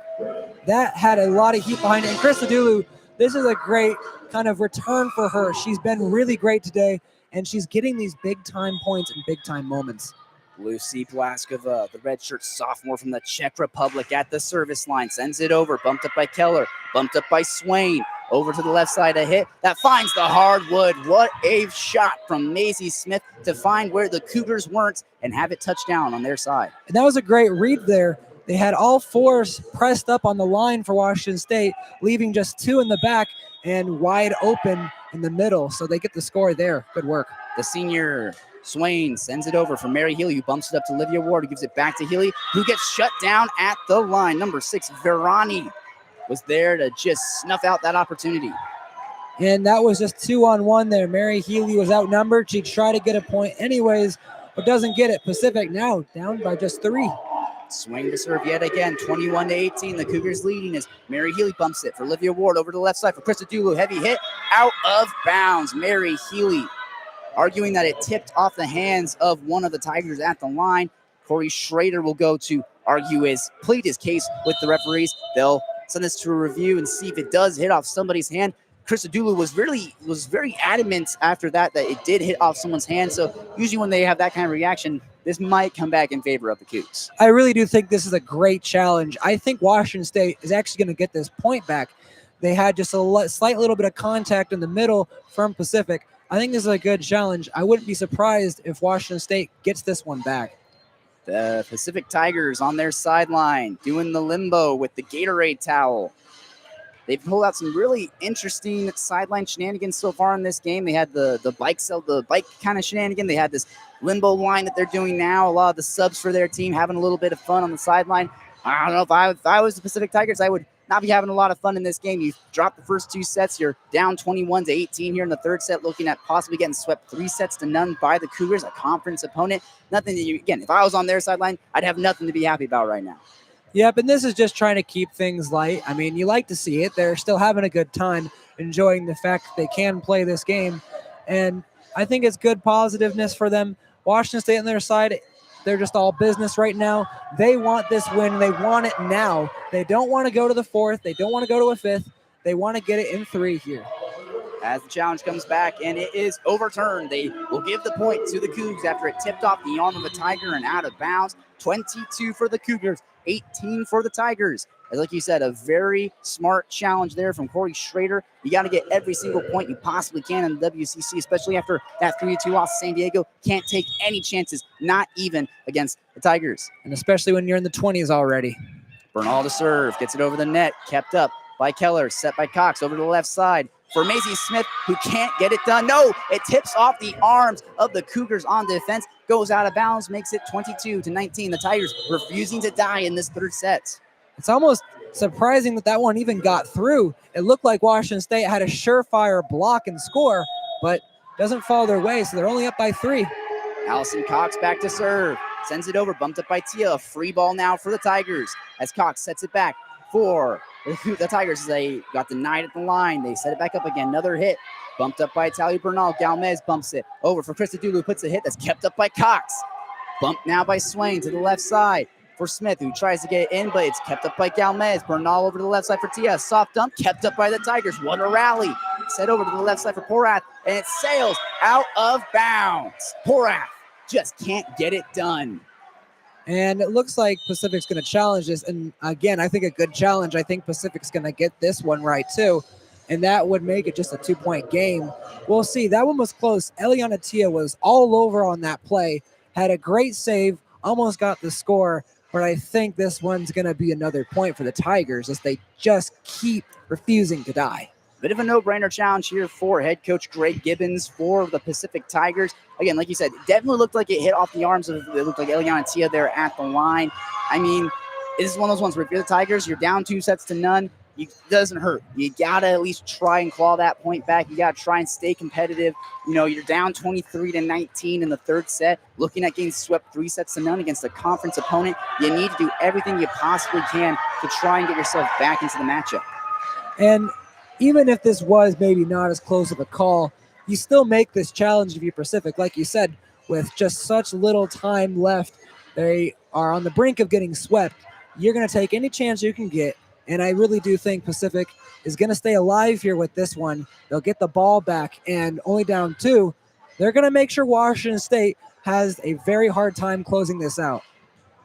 That had a lot of heat behind it. And Christodoulou, this is a great kind of return for her. She's been really great today, and she's getting these big-time points and big-time moments. Lucy Blazkova, the redshirt sophomore from the Czech Republic at the service line, sends it over, bumped up by Keller, bumped up by Swain, over to the left side, a hit that finds the hardwood. What a shot from Maisie Smith to find where the Cougars weren't and have it touch down on their side. And that was a great read there. They had all fours pressed up on the line for Washington State, leaving just two in the back and wide open in the middle. So they get the score there. Good work. The senior Swain sends it over for Mary Healy, who bumps it up to Olivia Ward, who gives it back to Healy, who gets shut down at the line. Number 6, Verani, was there to just snuff out that opportunity. And that was just 2-on-1 there. Mary Healy was outnumbered. She tried to get a point anyways, but doesn't get it. Pacific now down by just 3. Swing to serve yet again, 21-18. The Cougars leading as Mary Healy bumps it for Olivia Ward over to the left side for Christodoulou. Heavy hit out of bounds. Mary Healy arguing that it tipped off the hands of one of the Tigers at the line. Corey Schrader will go to plead his case with the referees. They'll send this to a review and see if it does hit off somebody's hand. Christodoulou was very adamant after that it did hit off someone's hand. So usually when they have that kind of reaction, this might come back in favor of the Cougs. I really do think this is a great challenge. I think Washington State is actually going to get this point back. They had just a slight little bit of contact in the middle from Pacific. I think this is a good challenge. I wouldn't be surprised if Washington State gets this one back. The Pacific Tigers on their sideline doing the limbo with the Gatorade towel. They've pulled out some really interesting sideline shenanigans so far in this game. They had the bike kind of shenanigan. They had this limbo line that they're doing now. A lot of the subs for their team having a little bit of fun on the sideline. I don't know if I was the Pacific Tigers, I would not be having a lot of fun in this game. You've dropped the first 2 sets. You're down 21-18 here in the third set, looking at possibly getting swept 3-0 by the Cougars, a conference opponent. Nothing that again, if I was on their sideline, I'd have nothing to be happy about right now. Yep, and this is just trying to keep things light. I mean, you like to see it. They're still having a good time, enjoying the fact that they can play this game. And I think it's good positiveness for them. Washington State on their side, they're just all business right now. They want this win. They want it now. They don't want to go to the fourth. They don't want to go to a fifth. They want to get it in 3 here. As the challenge comes back, and it is overturned. They will give the point to the Cougs after it tipped off the arm of a Tiger and out of bounds. 22 for the Cougars, 18 for the Tigers. As like you said, a very smart challenge there from Corey Schrader. You got to get every single point you possibly can in the WCC, especially after that 3-2 loss to San Diego. Can't take any chances, not even against the Tigers. And especially when you're in the 20s already. Bernal to serve, gets it over the net, kept up by Keller, set by Cox over to the left side for Maisie Smith, who can't get it done. No, it tips off the arms of the Cougars on defense, goes out of bounds, makes it 22-19. The Tigers refusing to die in this third set. It's almost surprising that one even got through. It looked like Washington State had a surefire block and score, but doesn't fall their way, so they're only up by 3. Allison Cox back to serve, sends it over, bumped up by Tia. A free ball now for the Tigers as Cox sets it back for the Tigers. They got denied at the line. They set it back up again. Another hit, bumped up by Talia Bernal. Galmez bumps it over for Krista Dulu, puts a hit that's kept up by Cox. Bumped now by Swain to the left side for Smith, who tries to get it in, but it's kept up by Galmez. Bernal over to the left side for Tia. Soft dump, kept up by the Tigers. What a rally. Set over to the left side for Porath, and it sails out of bounds. Porath just can't get it done. And it looks like Pacific's going to challenge this. And again, I think a good challenge. I think Pacific's going to get this one right too. And that would make it just a 2-point game. We'll see. That one was close. Eliana Tia was all over on that play. Had a great save. Almost got the score. But I think this one's going to be another point for the Tigers as they just keep refusing to die. Bit of a no-brainer challenge here for head coach Greg Gibbons for the Pacific Tigers. Again, like you said, it definitely looked like it hit off the arms of, it looked like Eliana Tia there at the line. I mean, this is one of those ones where if you're the Tigers, you're down 2-0. It doesn't hurt. You got to at least try and claw that point back. You got to try and stay competitive. You know, you're down 23-19 in the third set, looking at getting swept 3-0 against a conference opponent. You need to do everything you possibly can to try and get yourself back into the matchup. And even if this was maybe not as close of a call, you still make this challenge if you're Pacific. Like you said, with just such little time left, they are on the brink of getting swept. You're going to take any chance you can get, and I really do think Pacific is going to stay alive here with this one. They'll get the ball back, and only down 2. They're going to make sure Washington State has a very hard time closing this out.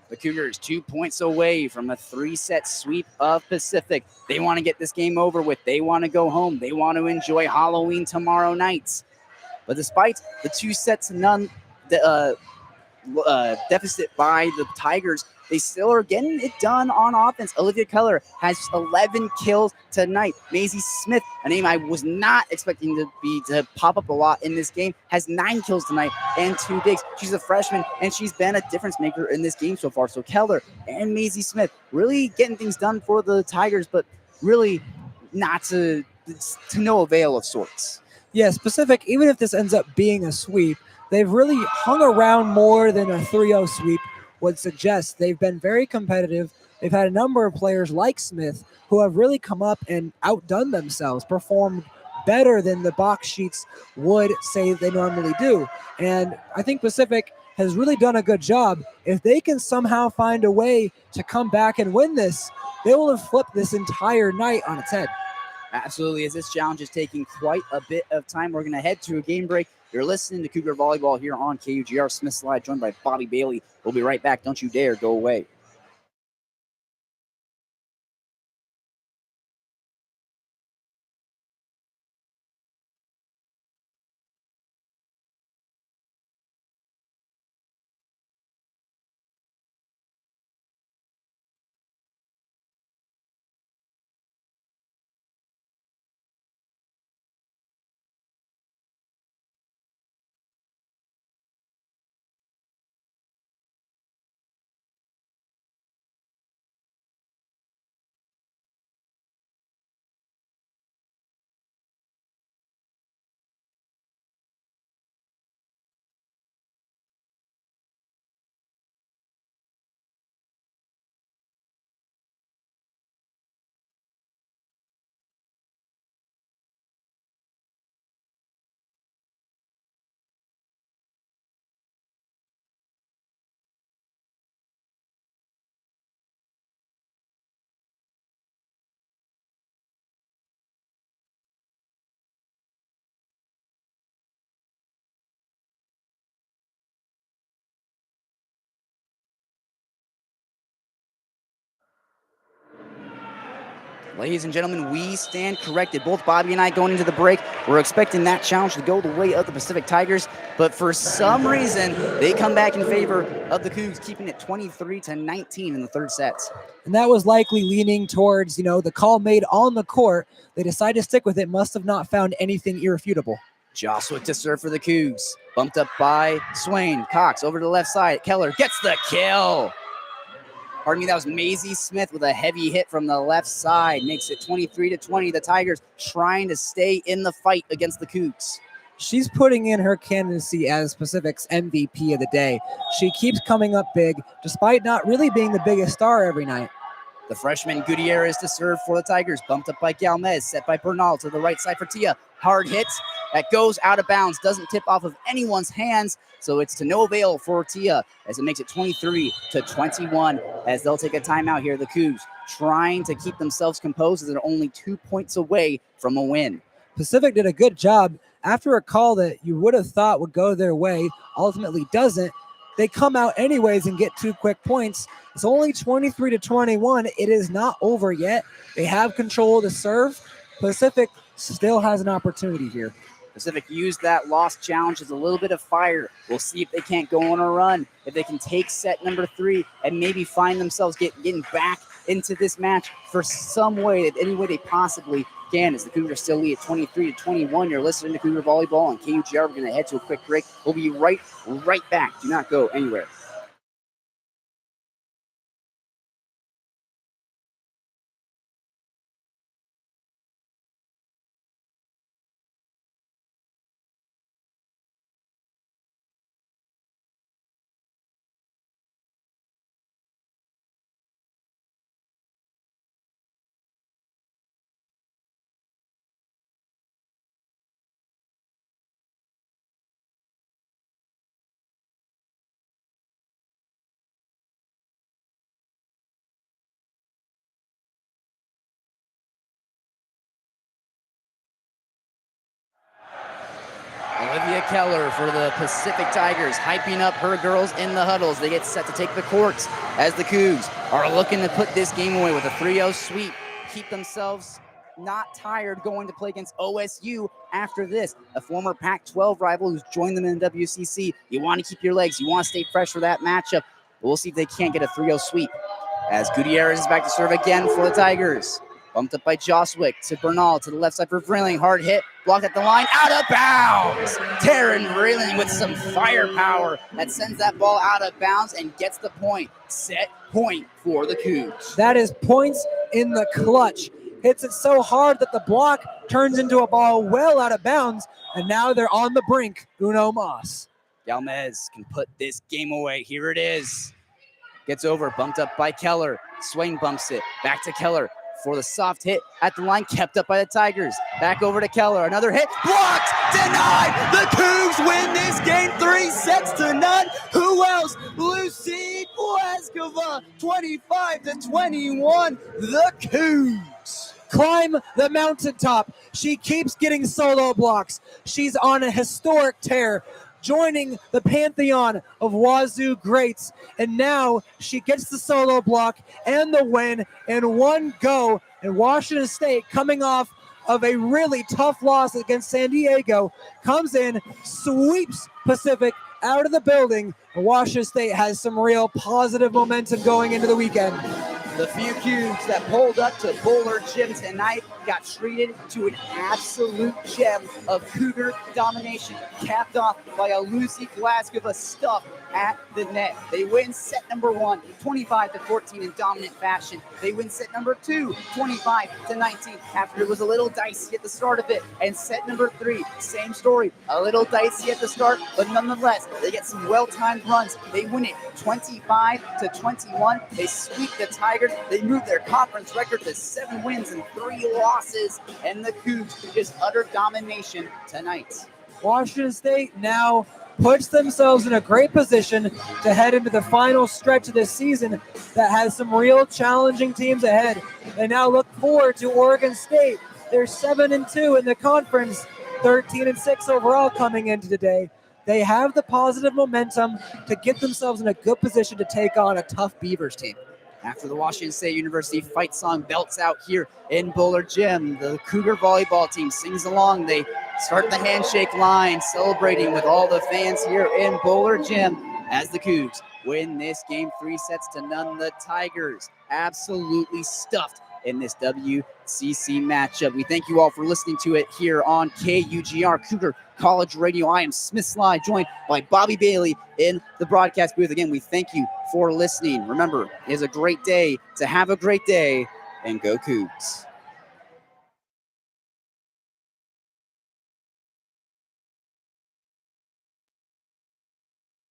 The Cougars 2 points away from a 3-set sweep of Pacific. They want to get this game over with. They want to go home. They want to enjoy Halloween tomorrow night. But despite the 2-0 deficit by the Tigers, they still are getting it done on offense. Olivia Keller has 11 kills tonight. Maisie Smith, a name I was not expecting to pop up a lot in this game, has 9 kills tonight and 2 digs. She's a freshman, and she's been a difference maker in this game so far. So Keller and Maisie Smith really getting things done for the Tigers, but really not to no avail of sorts. Yes, Pacific, even if this ends up being a sweep, they've really hung around more than a 3-0 sweep would suggest. They've been very competitive. They've had a number of players like Smith who have really come up and outdone themselves, performed better than the box sheets would say they normally do. And I think Pacific has really done a good job. If they can somehow find a way to come back and win this, they will have flipped this entire night on its head. Absolutely, as this challenge is taking quite a bit of time. We're going to head to a game break. You're listening to Cougar Volleyball here on KUGR. Smith Slye, joined by Bobby Bailey. We'll be right back. Don't you dare go away. Ladies and gentlemen, we stand corrected. Both Bobby and I going into the break, we're expecting that challenge to go the way of the Pacific Tigers, but for some reason, they come back in favor of the Cougs, keeping it 23-19 in the third set. And that was likely leaning towards, the call made on the court. They decided to stick with it, must have not found anything irrefutable. Joswick to serve for the Cougs. Bumped up by Swain. Cox over to the left side. Keller gets the kill. Pardon me, that was Maisie Smith with a heavy hit from the left side. Makes it 23-20. The Tigers trying to stay in the fight against the Cougs. She's putting in her candidacy as Pacific's MVP of the day. She keeps coming up big, despite not really being the biggest star every night. The freshman Gutierrez to serve for the Tigers. Bumped up by Galmez. Set by Bernal to the right side for Tia. Hard hits. That goes out of bounds. Doesn't tip off of anyone's hands. So it's to no avail for Tia as it makes it 23-21 as they'll take a timeout here. The Cougs trying to keep themselves composed as they're only 2 points away from a win. Pacific did a good job after a call that you would have thought would go their way, ultimately doesn't. They come out anyways and get 2 quick points. It's only 23-21. It is not over yet. They have control of the serve. Pacific still has an opportunity here. Pacific used that lost challenge as a little bit of fire. We'll see if they can't go on a run, if they can take set number 3 and maybe find themselves getting back into this match for some way, any way they possibly can, as the Cougars still lead at 23-21. You're listening to Cougar Volleyball on KUGR. We're going to head to a quick break. We'll be right back. Do not go anywhere. Olivia Keller for the Pacific Tigers, hyping up her girls in the huddles. They get set to take the courts as the Cougs are looking to put this game away with a 3-0 sweep. Keep themselves not tired going to play against OSU after this, a former Pac-12 rival who's joined them in the WCC. You want to keep your legs. You want to stay fresh for that matchup. We'll see if they can't get a 3-0 sweep. As Gutierrez is back to serve again for the Tigers. Bumped up by Joswick to Bernal to the left side for Vreeling. Hard hit, blocked at the line, out of bounds. Taryn Vreeling with some firepower that sends that ball out of bounds and gets the point. Set point for the Cougs. That is points in the clutch. Hits it so hard that the block turns into a ball well out of bounds, and now they're on the brink. Uno Mas. Galmez can put this game away. Here it is. Gets over, bumped up by Keller. Swain bumps it. Back to Keller for the soft hit at the line, kept up by the Tigers. Back over to Keller. Another hit. Blocked! Denied! The Cougs win this game 3-0. Who else? Lucy Pueskova, 25-21. The Cougs. climb the mountaintop. She keeps getting solo blocks. She's on a historic tear, joining the pantheon of Wazoo greats. And now she gets the solo block and the win in one go. And Washington State, coming off of a really tough loss against San Diego, comes in, sweeps Pacific out of the building. And Washington State has some real positive momentum going into the weekend. The few Cougs that pulled up to Bowler Gym tonight got treated to an absolute gem of Cougar domination, capped off by a Lucy Glasgow stuff at the net. They win set number 1, 25-14 in dominant fashion. They win set number 2, 25-19, after it was a little dicey at the start of it. And set number 3, same story, a little dicey at the start, but nonetheless, they get some well-timed runs. They win it 25-21. They sweep the Tigers. They move their conference record to 7 wins and 3 losses, and the Cougs just utter domination tonight. Washington State now puts themselves in a great position to head into the final stretch of this season that has some real challenging teams ahead. They now look forward to Oregon State. They're 7-2 in the conference, 13-6 overall coming into today. They have the positive momentum to get themselves in a good position to take on a tough Beavers team. After the Washington State University fight song belts out here in Bowler Gym, the Cougar volleyball team sings along. They start the handshake line, celebrating with all the fans here in Bowler Gym as the Cougs win this game 3 sets to none. The Tigers absolutely stuffed in this WCC matchup. We thank you all for listening to it here on KUGR Cougar College Radio. I am Smith Slye, joined by Bobby Bailey in the broadcast booth. Again, we thank you for listening. Remember, it is a great day to have a great day, and go Cougs.